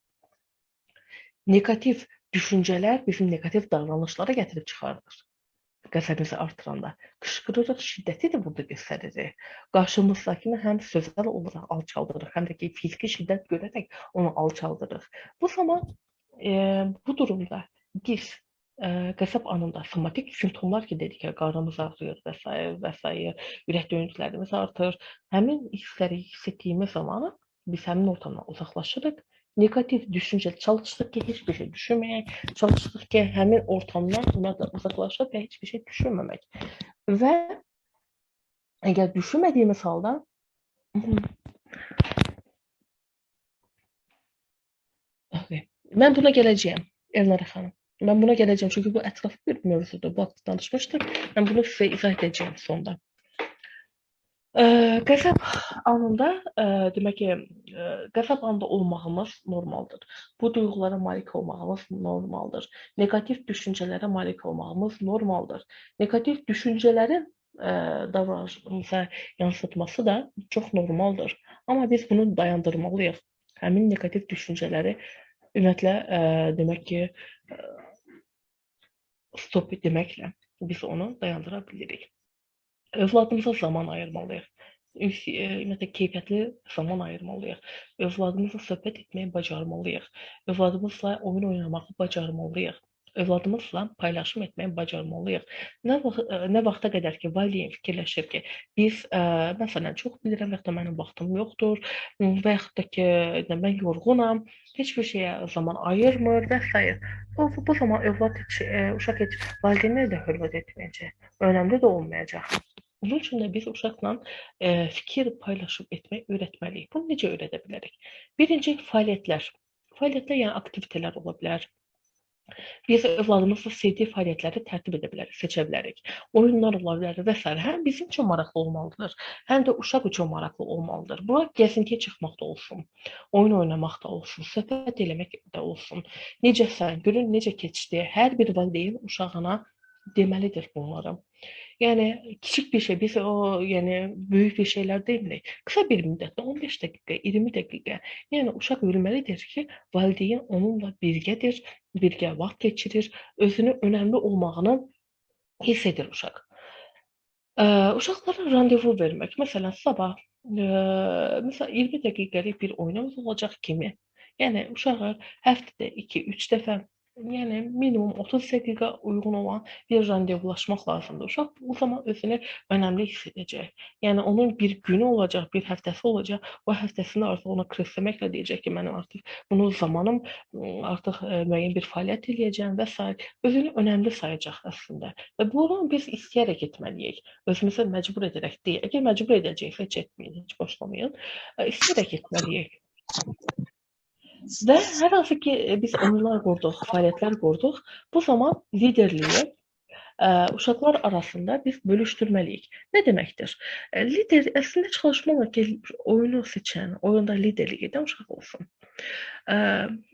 Neqativ düşüncələr bizim neqativ davranışlara gətirib çıxardır. Qəzəbimizi artıranda qışqırırıq, şiddəti də burada göstəririk. Qarşımızdakını həm sözəl olaraq alçaldırıq, həm də ki, fiziki şiddət görərək onu alçaldırıq. Bu zaman bu durumda biz qəzəb anında somatik simptomlar ki, dedik ki, qarnımız ağrıyır və s. ürək döyüntülərimiz artır. Həmin hissləri hiss etdiyimiz zaman biz həmin ortamdan uzaqlaşırıq. Neqativ düşüncə çalışdıq ki, heç bir şey düşünməyək, çalışdıq ki, həmin ortamdan uzaqlaşıb və heç bir şey düşünməmək. Və əgər düşünmədiyimiz halda mən buna gələcəyəm, Elnarə xanım. Mən buna gələcəyəm, çünki bu ətraflı bir mövzudur. Bu haqda danışmışdıq. Mən bunu sizə izah edəcəyim sonda. Qəzəb anında, demək ki, qəzəb anında olmağımız normaldır. Bu duyğulara malik olmağımız normaldır. Neqativ düşüncələrə malik olmağımız normaldır. Neqativ düşüncələrin davranışımıza yansıtması da çox normaldır. Amma biz bunu dayandırmalıyıq. Həmin neqativ düşüncələri ümumiyyətlə, demək ki, stop deməklə biz onu dayandıra bilirik. Övladımıza zaman ayırmalıyıq. Ümumiyyətlə, keyfiyyətli zaman ayırmalıyıq. Övladımızla söhbət etməyi bacarmalıyıq. Övladımızla oyun oynamağı bacarmalıyıq. Övladımızla paylaşım etməyi bacarmalıyıq. Nə vaxta qədər ki, valideyn fikirləşir ki, biz, məsələn, çox bilirəm, və ya da mənim vaxtım yoxdur, və yaxud da ki, mən yorğunam, heç bir şeyə zaman ayırmır və s. Bu zaman uşaq heç valideynlərə də hörmət etməyəcək, önəmli də olmayacaq. Bunun üçün də biz uşaqla fikir paylaşıb etmək öyrətməliyik. Bunu necə öyrədə bilərik? Birinci, fəaliyyətlər. Fəaliyyətlər, yəni aktivitelər ola bilər. Biz övladımızla sevdiyi fəaliyyətləri tərtib edə bilərik, seçə bilərik. Oyunlar ola bilər və s. Həm bizim üçün maraqlı olmalıdır, həm də uşaq üçün maraqlı olmalıdır. Bura gəzintiyə çıxmaq da olsun, oyun oynamaq da olsun, söhbət eləmək də olsun. Necəsən, görün necə keçdi. Hər bir valideyn uşağına deməlidir bunları. Yəni, kiçik bir şey, biz yəni böyük bir şeylər demirik. Qısa bir müddətdə, 15 dəqiqə, 20 dəqiqə. Yəni, uşaq bilməlidir ki, valideyn onunla birgədir, birgə vaxt keçirir, özünü önəmli olmağını hiss edir uşaq. Uşaqlara randevu vermək, məsələn, sabah, məsələn, 20 dəqiqəlik bir oyunumuz olacaq kimi. Yəni, uşağı həftədə 2-3 dəfə, yəni minimum 30 dəqiqə uyğun olan bir randevulaşmaq lazımdır. Uşaq bu zaman özünü önəmli hiss edəcək. Yəni, onun bir günü olacaq, bir həftəsi olacaq. O həftəsində artıq ona kreslənməklə deyəcək ki, mənim artıq bunun zamanım, artıq müəyyən bir fəaliyyət eləyəcəm və s. Özünü önəmli sayacaq əslində. Və bunu biz istəyərək etməliyik. Özümüzü məcbur edərək deyil. Əgər məcbur edəcəksə, heç etməyin, heç başlamayın. İstəyərək etməliyik. Və hər hansı ki biz oyunlar qurduq, fəaliyyətlər qurduq, bu zaman liderliyi uşaqlar arasında biz bölüşdürməliyik. Nə deməkdir? Lider əslində çalışmalı ki, oyunu seçən, oyunda liderlik edən uşaq olsun.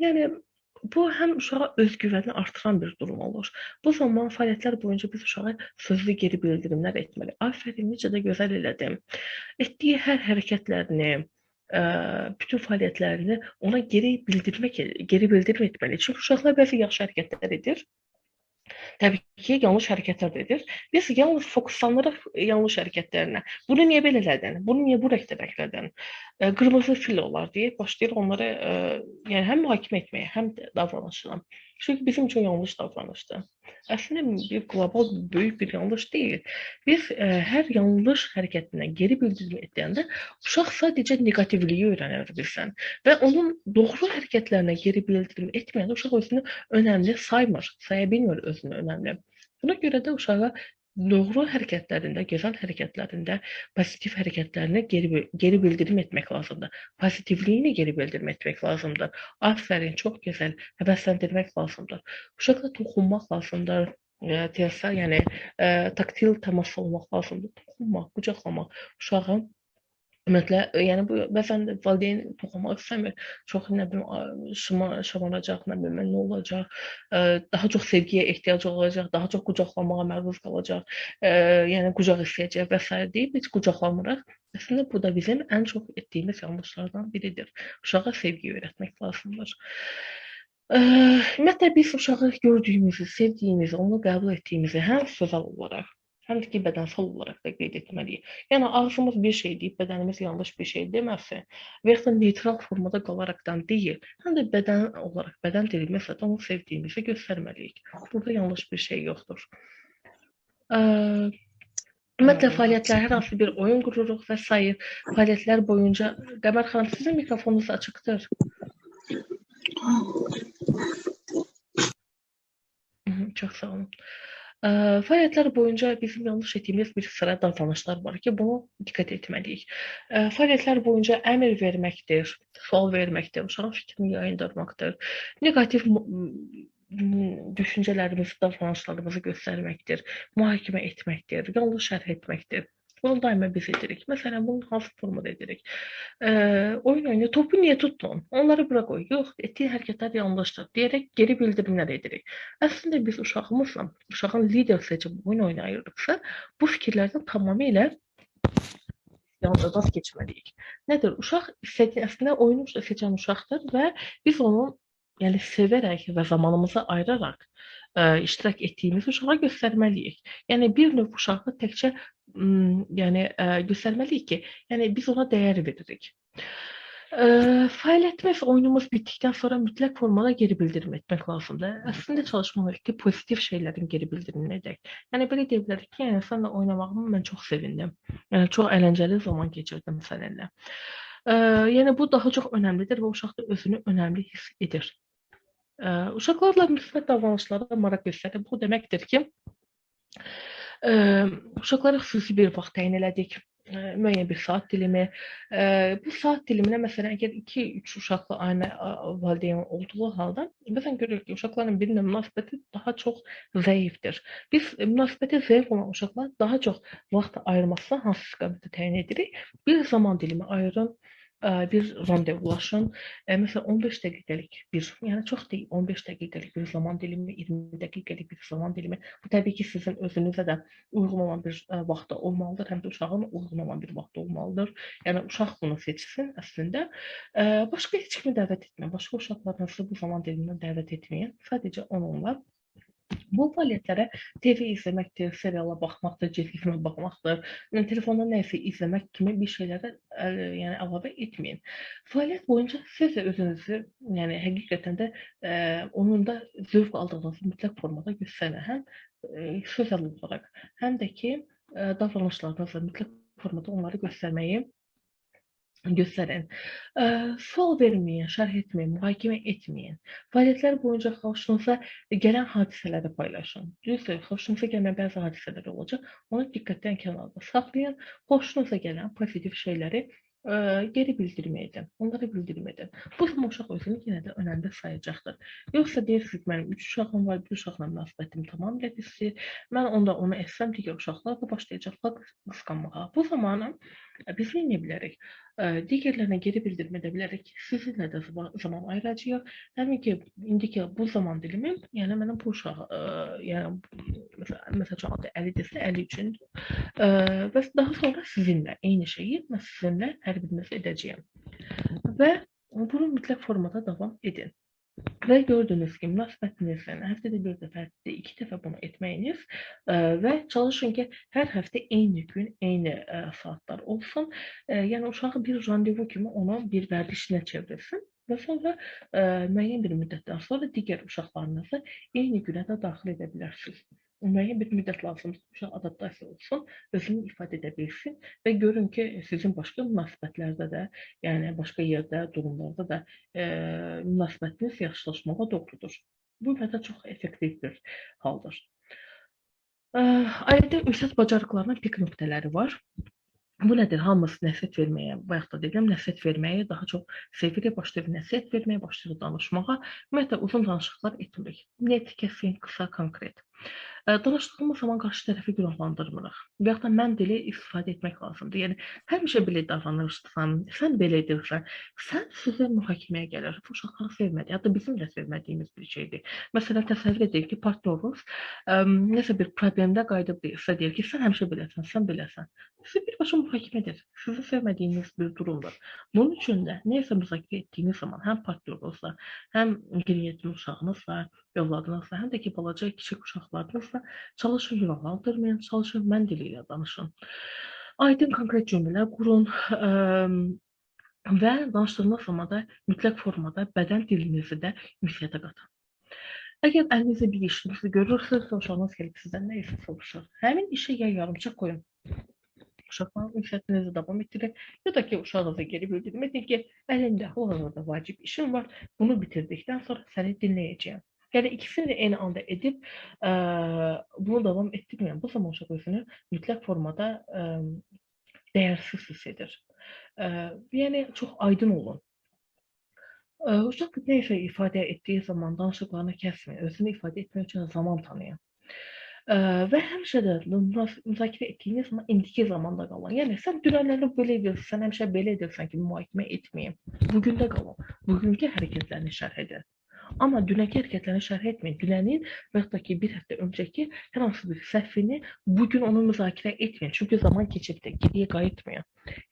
Yəni bu həm uşağa özgüvəni artıran bir durum olur. Bu zaman fəaliyyətlər boyunca biz uşağa sözlü geri bildirimlər etməliyik. Afərin, necə də gözəl elədin. Etdiyi hər hərəkətlərini, bütün fəaliyyətlərini ona geri bildirim etməliyik. Çünki uşaqlar bəzi yaxşı hərəkətlər edir. Təbii ki, yanlış hərəkətlər də edir. Biz yalnız fokuslanırıq yanlış hərəkətlərinə. Bunu niyə belə elədin? Bunu niyə bu rəngdə elədin? Qırmızı fil olar deyə başlayır onları yəni həm mühakimə etməyə, həm də davranışla. Çünki bizim üçün yanlış davranışdır. Əslində bir qlobal böyük bir yanlış deyil. Biz hər yanlış hərəkətindən geri bildirim edəndə uşaq sadəcə neqativliyi öyrənir bizdən və onun doğru hərəkətlərinə geri bildirim etməyəndə uşaq özünü önəmli saymır, saya bilmir özünü önəmli. Buna görə də uşağa doğru hərəkətlərində, gözəl hərəkətlərində, pozitiv hərəkətlərini geri bildirim etmək lazımdır. Pozitivliyini geri bildirim etmək lazımdır. Afərin, çox gözəl, həvəsləndirmək lazımdır. Uşaqla toxunmaq lazımdır. Yəni taktil təmas olmaq lazımdır. Toxunmaq, qucaqlamaq uşağı. Ümumiyyətlə, yəni bu bəzən valideyn toxunmaq istəmir. Çox nə bilim şamaracaq, nə bilim nə olacaq, daha çox sevgiyə ehtiyac olacaq, daha çox qucaqlamağa məruz qalacaq, yəni qucaq istəyəcək və s. deyib heç qucaqlamırıq. Əslində bu da bizim ən çox etdiyimiz yanlışlardan biridir. Uşağa sevgi öyrətmək lazımdır. Ümumiyyətlə biz uşağı gördüyümüzü, sevdiyimizi, onu qəbul etdiyimizi həm sözəl olaraq, həm də ki, bədənsel olaraq da qeyd etməliyik. Yəni, ağzımız bir şey deyib, bədənimiz yanlış bir şey deməsin və yaxud da neytral formada qalaraqdan deyil, həm də bədən olaraq, bədən dilimizlə də onu sevdiyimizi göstərməliyik. Burada yanlış bir şey yoxdur. Ümumiyyətlə, fəaliyyətlər, hər hansı bir oyun qururuq və s. Fəaliyyətlər boyunca, Qəmər xanım, sizin mikrofonunuz açıqdır. Çox sağ olun. Fəaliyyətlər boyunca bizim yanlış etdiyimiz bir sıra davranışlar var ki, bunu diqqət etməliyik. Fəaliyyətlər boyunca əmr verməkdir, sual verməkdir, uşağın fikrini yayındırmaqdır, neqativ düşüncələrimizi, davranışlarımızı göstərməkdir, mühakimə etməkdir, yanlış şərh etməkdir. Bunu daima biz edirik. Məsələn, bunu hansı formada edirik? Oyun oyunu, topu niyə tutdun? Onları bura qoy. Yox, etdiyi hərəkətlər yanlışdır deyərək geri bildirimlər edirik. Əslində biz uşağımızla, uşağın lider seçib oyun oynayırıqsa, bu fikirlərdən tamamilə vaz keçməliyik. Nədir? Uşaq əslində oyunu seçən uşaqdır və biz onu sevərək və zamanımızı ayıraraq iştirak etdiyimizi uşağa göstərməliyik. Yəni bir növ uşağı təkcə göstərməliyik ki, yəni biz ona dəyər veririk. Fəaliyyətimiz, oyunumuz bitdikdən sonra mütləq formada geri bildirim etmək lazımdır. Əslində çalışmalıyıq ki, pozitiv şeylərin geri bildirimini edək. Yəni belə deyə bilərik ki, yəni sənlə oynamağıma mən çox sevindim. Yəni çox əyləncəli zaman keçirdim səninlə. Yəni bu daha çox önəmlidir və uşaq da özünü önəmli hiss edir. Uşaqlarla müsbət davranışlara maraq göstərir. Bu deməkdir ki, uşaqlara xüsusi bir vaxt təyin elədik, müəyyən bir saat dilimi. Bu saat diliminə məsələn, əgər 2-3 uşaqla aynı valideyn olduğu halda, bəzən görürük ki, uşaqların birinin münasibəti daha çox zəifdir. Biz münasibəti zəif olan uşaqlar daha çox vaxt ayırmasına hansı istiqamətdə təyin edirik? Bir zaman dilimi ayırın, bir randevulaşın. Məsələn, 15 dəqiqəlik bir, yəni çox deyil, 15 dəqiqəlik bir zaman dilimi, 20 dəqiqəlik bir zaman dilimi. Bu təbii ki, sizin özünüzə də uyğun olan bir vaxtda olmalıdır, həm də uşağın uyğun olan bir vaxtda olmalıdır. Yəni uşaq bunu seçsin əslində. Başqa heç kimi dəvət etməyin, başqa uşaqlarınızı bu zaman dilimindən dəvət etməyin. Sadəcə onunla bu fəaliyyətlərə TV izləməkdir, seriala baxmaqdır, cizgi filmə baxmaqdır, telefonda nəsə izləmək kimi bir şeylərə yəni əlavə etməyin. Fəaliyyət boyunca siz də özünüzü, yəni həqiqətən də onun da zövq aldığınızı mütləq formada göstərin. Həm sözəl olaraq, həm də ki, davranışlarınızla mütləq formada onları göstərin. Sual verməyin, şərh etməyin, mühakimə etməyin. Fəaliyyətlər boyunca xoşunuza gələn hadisələri paylaşın. Düzdür, xoşunuza gəlməyən bəzi hadisələr olacaq. Onu diqqətdən kənarda saxlayın. Xoşunuza gələn pozitiv şeyləri geri bildirim edin. Onlara bildirim edin. Bu zaman uşaq özünü yenə də önəmdə sayacaqdır. Yoxsa deyirsiniz, mənim 3 uşağım var, bir uşaqla münasibətim tamamilə pisdir. Mən onda onu etsəm, digər uşaqlar da başlayacaqlar qısqanmağa. Bu zamanı biz nə edə bilərik? Digərlərinə geri bildirim edə bilərik ki, sizinlə də zaman ayıracağıq. Həmin ki, indiki bu zaman dilimi, yəni mənim bu uşaq, yəni məsələn, adı 50-dirsə 50 üçündür. Və daha sonra sizinlə eyni şeyi mən sizinlə hər biriniz edəcəyəm. Və bunu mütləq formada davam edin. Və gördüyünüz kimi münasibətinizlə həftədə bir dəfə, həftədə 2 dəfə bunu etməyiniz və çalışın ki, hər həftə eyni gün, eyni saatlar olsun. Yəni uşağı bir randevu kimi onu bir vərdişinə çevrilsin və sonra müəyyən bir müddətdən sonra digər uşaqlarınızı eyni günə də daxil edə bilərsiniz. Müəyyən bir müddət lazımdır, uşaq adaptasiya olsun, özünü ifadə edə bilsin və görün ki, sizin başqa münasibətlərdə də, yəni başqa yerdə, durumlarda da münasibətiniz yaxşılaşmağa doğrudur. Bu məncə çox effektiv bir haldır. Ailədə ünsiyyət bacarıqlarının pik nöqtələri var. Bu nədir? Hamımız nəsihət verməyə, bayaq da dedim, nəsihət verməyi daha çox sevirik, başlayırıq nəsihət verməyə, başlayırıq danışmağa. Ümumiyyətlə, uzun danışıqlar etmirik. Net, kəsin, qısa, konkret. Danışdığımız zaman qarşı tərəfi günahlandırmırıq. Və yaxud da mən dili istifadə etmək lazımdır. Yəni, həmişə belə davranırsan, sən belə edirsən, sən sizə mühakiməyə gəlir. Bu uşaqları sevmədi, hətta bizim də sevmədiyimiz bir şeydir. Məsələn, təsəvvür edək ki, partnyorunuz nəsə bir problemdə qayıdıb deyirsə, deyir ki, sən həmişə beləsən, sən beləsən. Sizi birbaşa mühakimə edir. Sizi sevmədiyiniz bir durumdur. Bunun üçün də neysə müzakirə etdiyiniz zaman həm partnyorunuzla, həm qeyri-yetim uşağınızla, övladınızla, həm də ki, balaca kiçik uşaqlarınızla çalışın günahlandırmayın, çalışın mən dili ilə danışın. Aydın konkret cümlələr qurun və danışdığınız zaman da mütləq formada bədən dilinizi də ünsiyyətə qatın. Əgər əlinizdə bir işinizi görürsünüzsə, uşağınız gəlib sizdən nə isə soruşur. Həmin işi ya yarımçıq qoyun. Uşaqla ünsiyyətinizi davam etdirin. Ya da ki, uşağınıza geri bildirim edin ki, əlində hal-hazırda vacib işim var. Bunu bitirdikdən sonra səni dinləyəcəyəm. Yəni ikisini də eyni anda edib bunu davam etdirməyən bu zaman uşaq özünü mütləq formada dəyərsiz hiss edir. Yəni çox aydın olun. Uşaq nə isə ifadə etdiyi zaman danışıqlarını kəsməyin, özünü ifadə etmək üçün zaman tanıyın. Və həmişə də müzakirə etdiyiniz zaman indiki zamanda qalın. Yəni sən dünənləri belə edirsən, sən həmişə belə edirsən ki, mühakimə etməyin. Bugündə qalın. Bugünkü hərəkətlərini şərh edin. Amma dünənki hərəkətlərini şərh etməyin. Dünənin və yaxud da ki, bir həftə öncəki hər hansı bir səhvini bugün onu müzakirə etməyin. Çünki zaman keçibdir, geriyə qayıtmayın.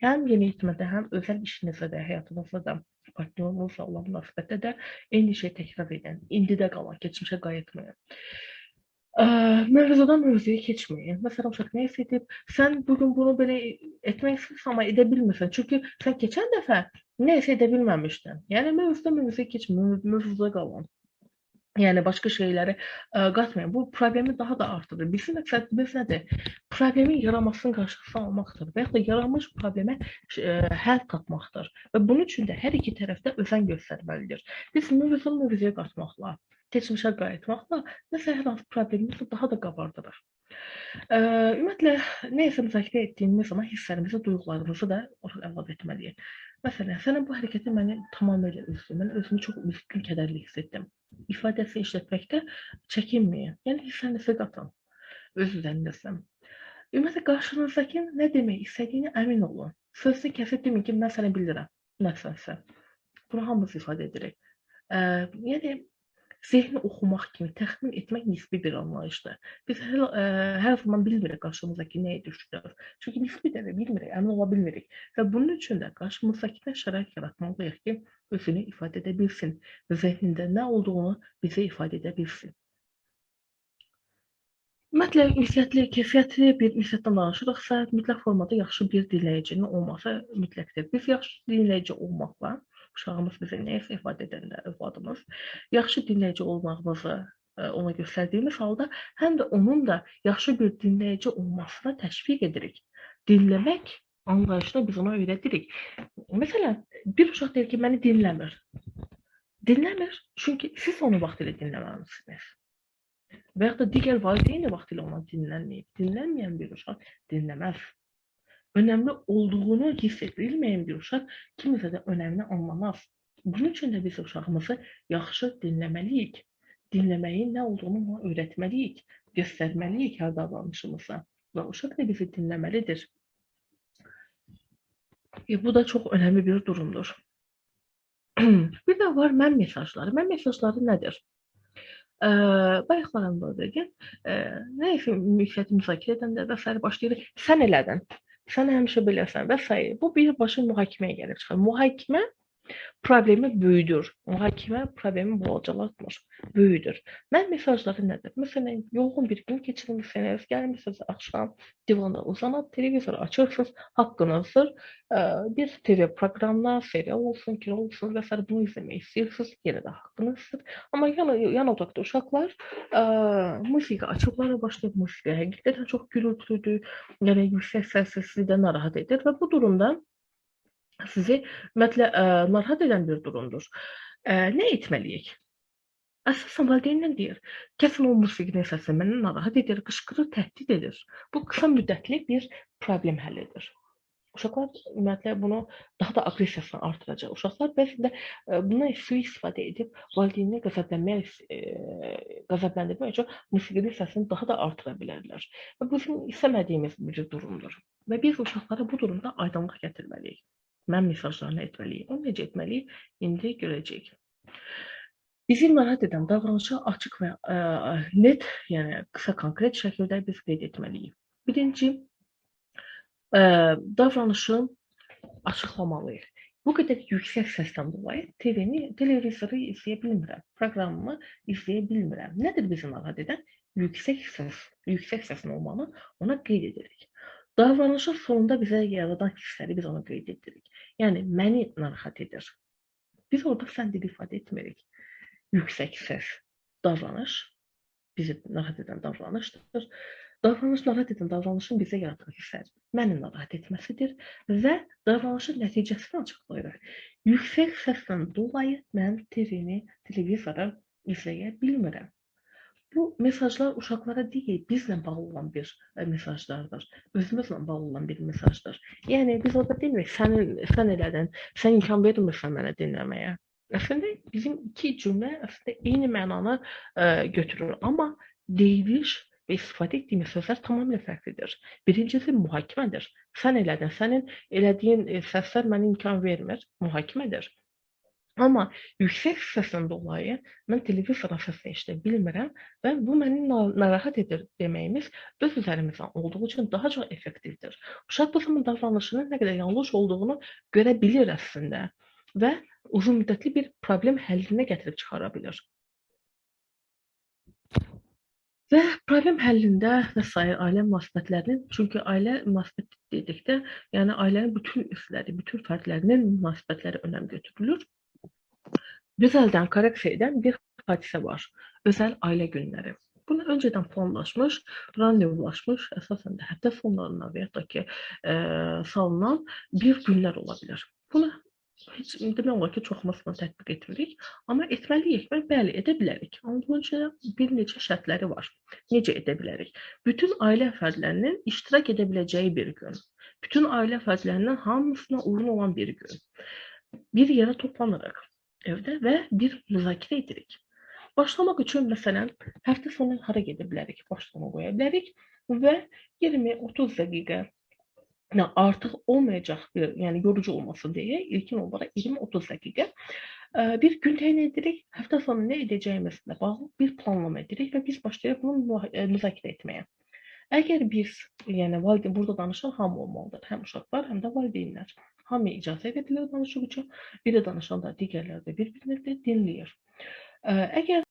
Həm yeniyetmədə, həm özəl işinizdə də, həyatınızda da, partnyorunuzla olan münasibətdə də eyni şey təkrar edin. İndidə qalın, keçmişə qayıtmayın. Mövzudan mövzuya keçməyin. Məsələn, uşaq nə isə edib, sən bugün bunu belə etmək istəyirsən, amma edə bilmirsən. Çünki sən keçən dəfə nə isə edə bilməmişdin. Yəni, mövzudan mövzuya keçməyin, mövzuda qalın. Yəni, başqa şeyləri qatmayın. Bu, problemi daha da artırır. Bizim məqsədimiz nədir? Problemin yaranmasının qarşısını almaqdır və yaxud da yaranmış problemə həll tapmaqdır. Və bunun üçün də hər iki tərəfdə özen göstərməlidir. Biz mövzunu mövzuya qatmaqla, keçmişə qayıtmaqla nəsə hər hansı problemimizi daha da qabardırır. Ümumiyyətlə, nə isə müzakirə etdiyimiz zaman hisslərimizi, duyğularımızı da əlavə etməliyik. Məsələn, sənin bu hərəkətin məni tamamilə üzdü. Mən özümü çox üzgün, kədərli hiss etdim. İfadəsi işlətməkdə çəkinməyin. Yəni, hisslərinizi qatın öz üzərinizdə. Ümumiyyətlə, qarşınızdakı nə demək istədiyini əmin olun. Sözünü kəsib deməyin ki, mən səni bilirəm. Məsələn, bunu hamımız ifadə edirik. Yəni, zehni oxumaq kimi təxmin etmək nisbi bir anlayışdır. Biz hər zaman bilmirik qarşımızdakı nəyi düşünür. Çünki nisbi də bilmirik, əmin ola bilmirik. Və bunun üçün də qarşımızdakına şərait yaratmalıyıq ki, özünü ifadə edə bilsin və zehnində nə olduğunu bizə ifadə edə bilsin. Ümumiyyətlə, ünsiyyətli, keyfiyyətli bir ünsiyyətdən danışırıqsa, mütləq formada yaxşı bir dinləyicinin olması mütləqdir. Biz yaxşı dinləyici olmaqla, uşağımız bizə nəyisə ifadə edəndə, övladımız, yaxşı dinləyici olmağımızı ona göstərdiyimiz halda, həm də onun da yaxşı bir dinləyici olmasına təşviq edirik. Dinləmək anlayışını biz ona öyrədirik. Məsələn, bir uşaq deyir ki, məni dinləmir. Dinləmir, çünki siz onu vaxtilə dinləməmisiniz. Və yaxud da digər valideyn də vaxtilə ona dinlənməyib. Dinlənməyən bir uşaq dinləməz. önemli olduğunu hiss edilməyən bir uşaq kimisə də önəmini anlamaz. Bunun üçün də biz uşağımızı yaxşı dinləməliyik. Dinləməyin nə olduğunu ona öyrətməliyik, göstərməliyik hər davranışımıza və uşaq da bizi dinləməlidir. Bu da çox önəmli bir durumdur. Bir də var mən mesajları. Mən mesajları nədir? Bayaqlar da dedim, nə üçün yüksək müzakirə edəndə və s. başlayırıq. Sən elədin, sən həmişə beləsən və s. Bu birbaşa mühakiməyə gəlib çıxır. Mühakimə problemi böyüdür. Mühakimə problemi boğacalatmır, böyüdür. Mən mesajları nədir? Məsələn, yoğun bir gün keçirmişsiniz, gəlmişsiniz axşam divanda uzanıb, televizor açırsınız, haqqınızdır. Bir TV proqramına, serial olsun, kino olsun və s. bunu izləmək istəyirsiniz, yenə də haqqınızdır. Amma yan otaqda uşaqlar musiqi açıblar, başlayıb musiqi həqiqətən çox gürültülüdür, yəni yüksək səslə sizi də narahat edir və bu durumda sizi ümumiyyətlə narahat edən bir durumdur. Nə etməliyik? Əsasən valideynlə deyir, kəsin o musiqinin səsi məni narahat edir, qışqırır, təhdid edir. Bu qısa müddətli bir problem həllidir. Uşaqlar ümumiyyətlə bunu daha da aqressiyasını artıracaq. Uşaqlar bəzən də buna sui-istifadə edib valideynini qəzəbləndirmək üçün musiqinin səsini daha da artıra bilərlər. Və bu bizim istəmədiyimiz bir durumdur. Və biz uşaqlara bu durumda aydınlıq gətirməliyik. Mən mesajlarını etməliyik. Onu necə etməliyik? İndi görəcəyik. Bizi narahat edən davranışı açıq və net, yəni qısa konkret şəkildə biz qeyd etməliyik. Birinci, davranışı açıqlamalıyıq. Bu qədər yüksək səsdən dolayı televizoru izləyə bilmirəm, proqramımı izləyə bilmirəm. Nədir bizi narahat edən? Yüksək səsin olmanı ona qeyd edirik. Davranışın sonunda bizə yaradan hissləri biz ona qeyd edirik. Yəni, məni narahat edir. Biz orada sən dil ifadə etmirik. Yüksək səs, davranış bizi narahat edən davranışdır. Davranış narahat edən davranışın bizə yaradığı hisslər məni narahat etməsidir və davranışın nəticəsini açıqlayırıq. Yüksək səsdən dolayı mən televizora izləyə bilmirəm. Bu mesajlar uşaqlara deyil, bizlə bağlı olan bir mesajlardır. Özümüzlə bağlı olan bir mesajdır. Yəni, biz orada demirik, sən elədin, sən imkan vermirsən mənə dinləməyə. Əslində, bizim iki cümlə əslində eyni mənanı götürür. Amma deyiliş və istifadə etdiyimiz sözlər tamamilə fərqlidir. Birincisi mühakimədir. Sən elədin, sənin elədiyin səslər mənə imkan vermir, mühakimədir. Amma yüksək səsdən dolayı mən televizora səslə eşidə bilmirəm və bu məni narahat edir deməyimiz öz üzərimizdən olduğu üçün daha çox effektivdir. Uşaq bu zaman davranışının nə qədər yanlış olduğunu görə bilir əslində və uzun müddətli bir problem həllinə gətirib çıxara bilir. Və problem həllində və s. ailə münasibətlərinin, çünki ailə münasibət dedikdə, yəni ailənin bütün üzvləri, bütün fərdlərinin münasibətləri önəm götürülür. Gözəldən korreksiya edən bir hadisə var. Özəl ailə günləri. Bunu öncədən planlaşmış, randevulaşmış, əsasən də həftə sonlarına və yaxud da ki, salınan bir günlər ola bilər. Bunu heç demək olar ki, çoxumuz bunu tətbiq etmirik, amma etməliyik və bəli, edə bilərik. Amma bunun üçün bir neçə şərtləri var. Necə edə bilərik? Bütün ailə fərdlərinin iştirak edə biləcəyi bir gün. Bütün ailə fərdlərinin hamısına uyğun olan bir gün. Bir yerə toplanırıq evdə və bir müzakirə edirik. Başlamaq üçün, məsələn, həftə sonu hara gedə bilərik? Başlama qoya bilərik və 20-30 dəqiqə artıq olmayacaq bir, yəni yorucu olmasın deyə ilkin olaraq 20-30 dəqiqə bir gün təyin edirik. Həftə sonu nə edəcəyimizlə bağlı bir planlama edirik və biz başlayırıq bunu müzakirə etməyə. Əgər biz, yəni valideyn, burada danışan hamı olmalıdır, həm uşaqlar, həm də valideynlər. Hamıya icazə verilir danışıq üçün, biri danışanda digərləri də bir-birini də dinləyir. Əgər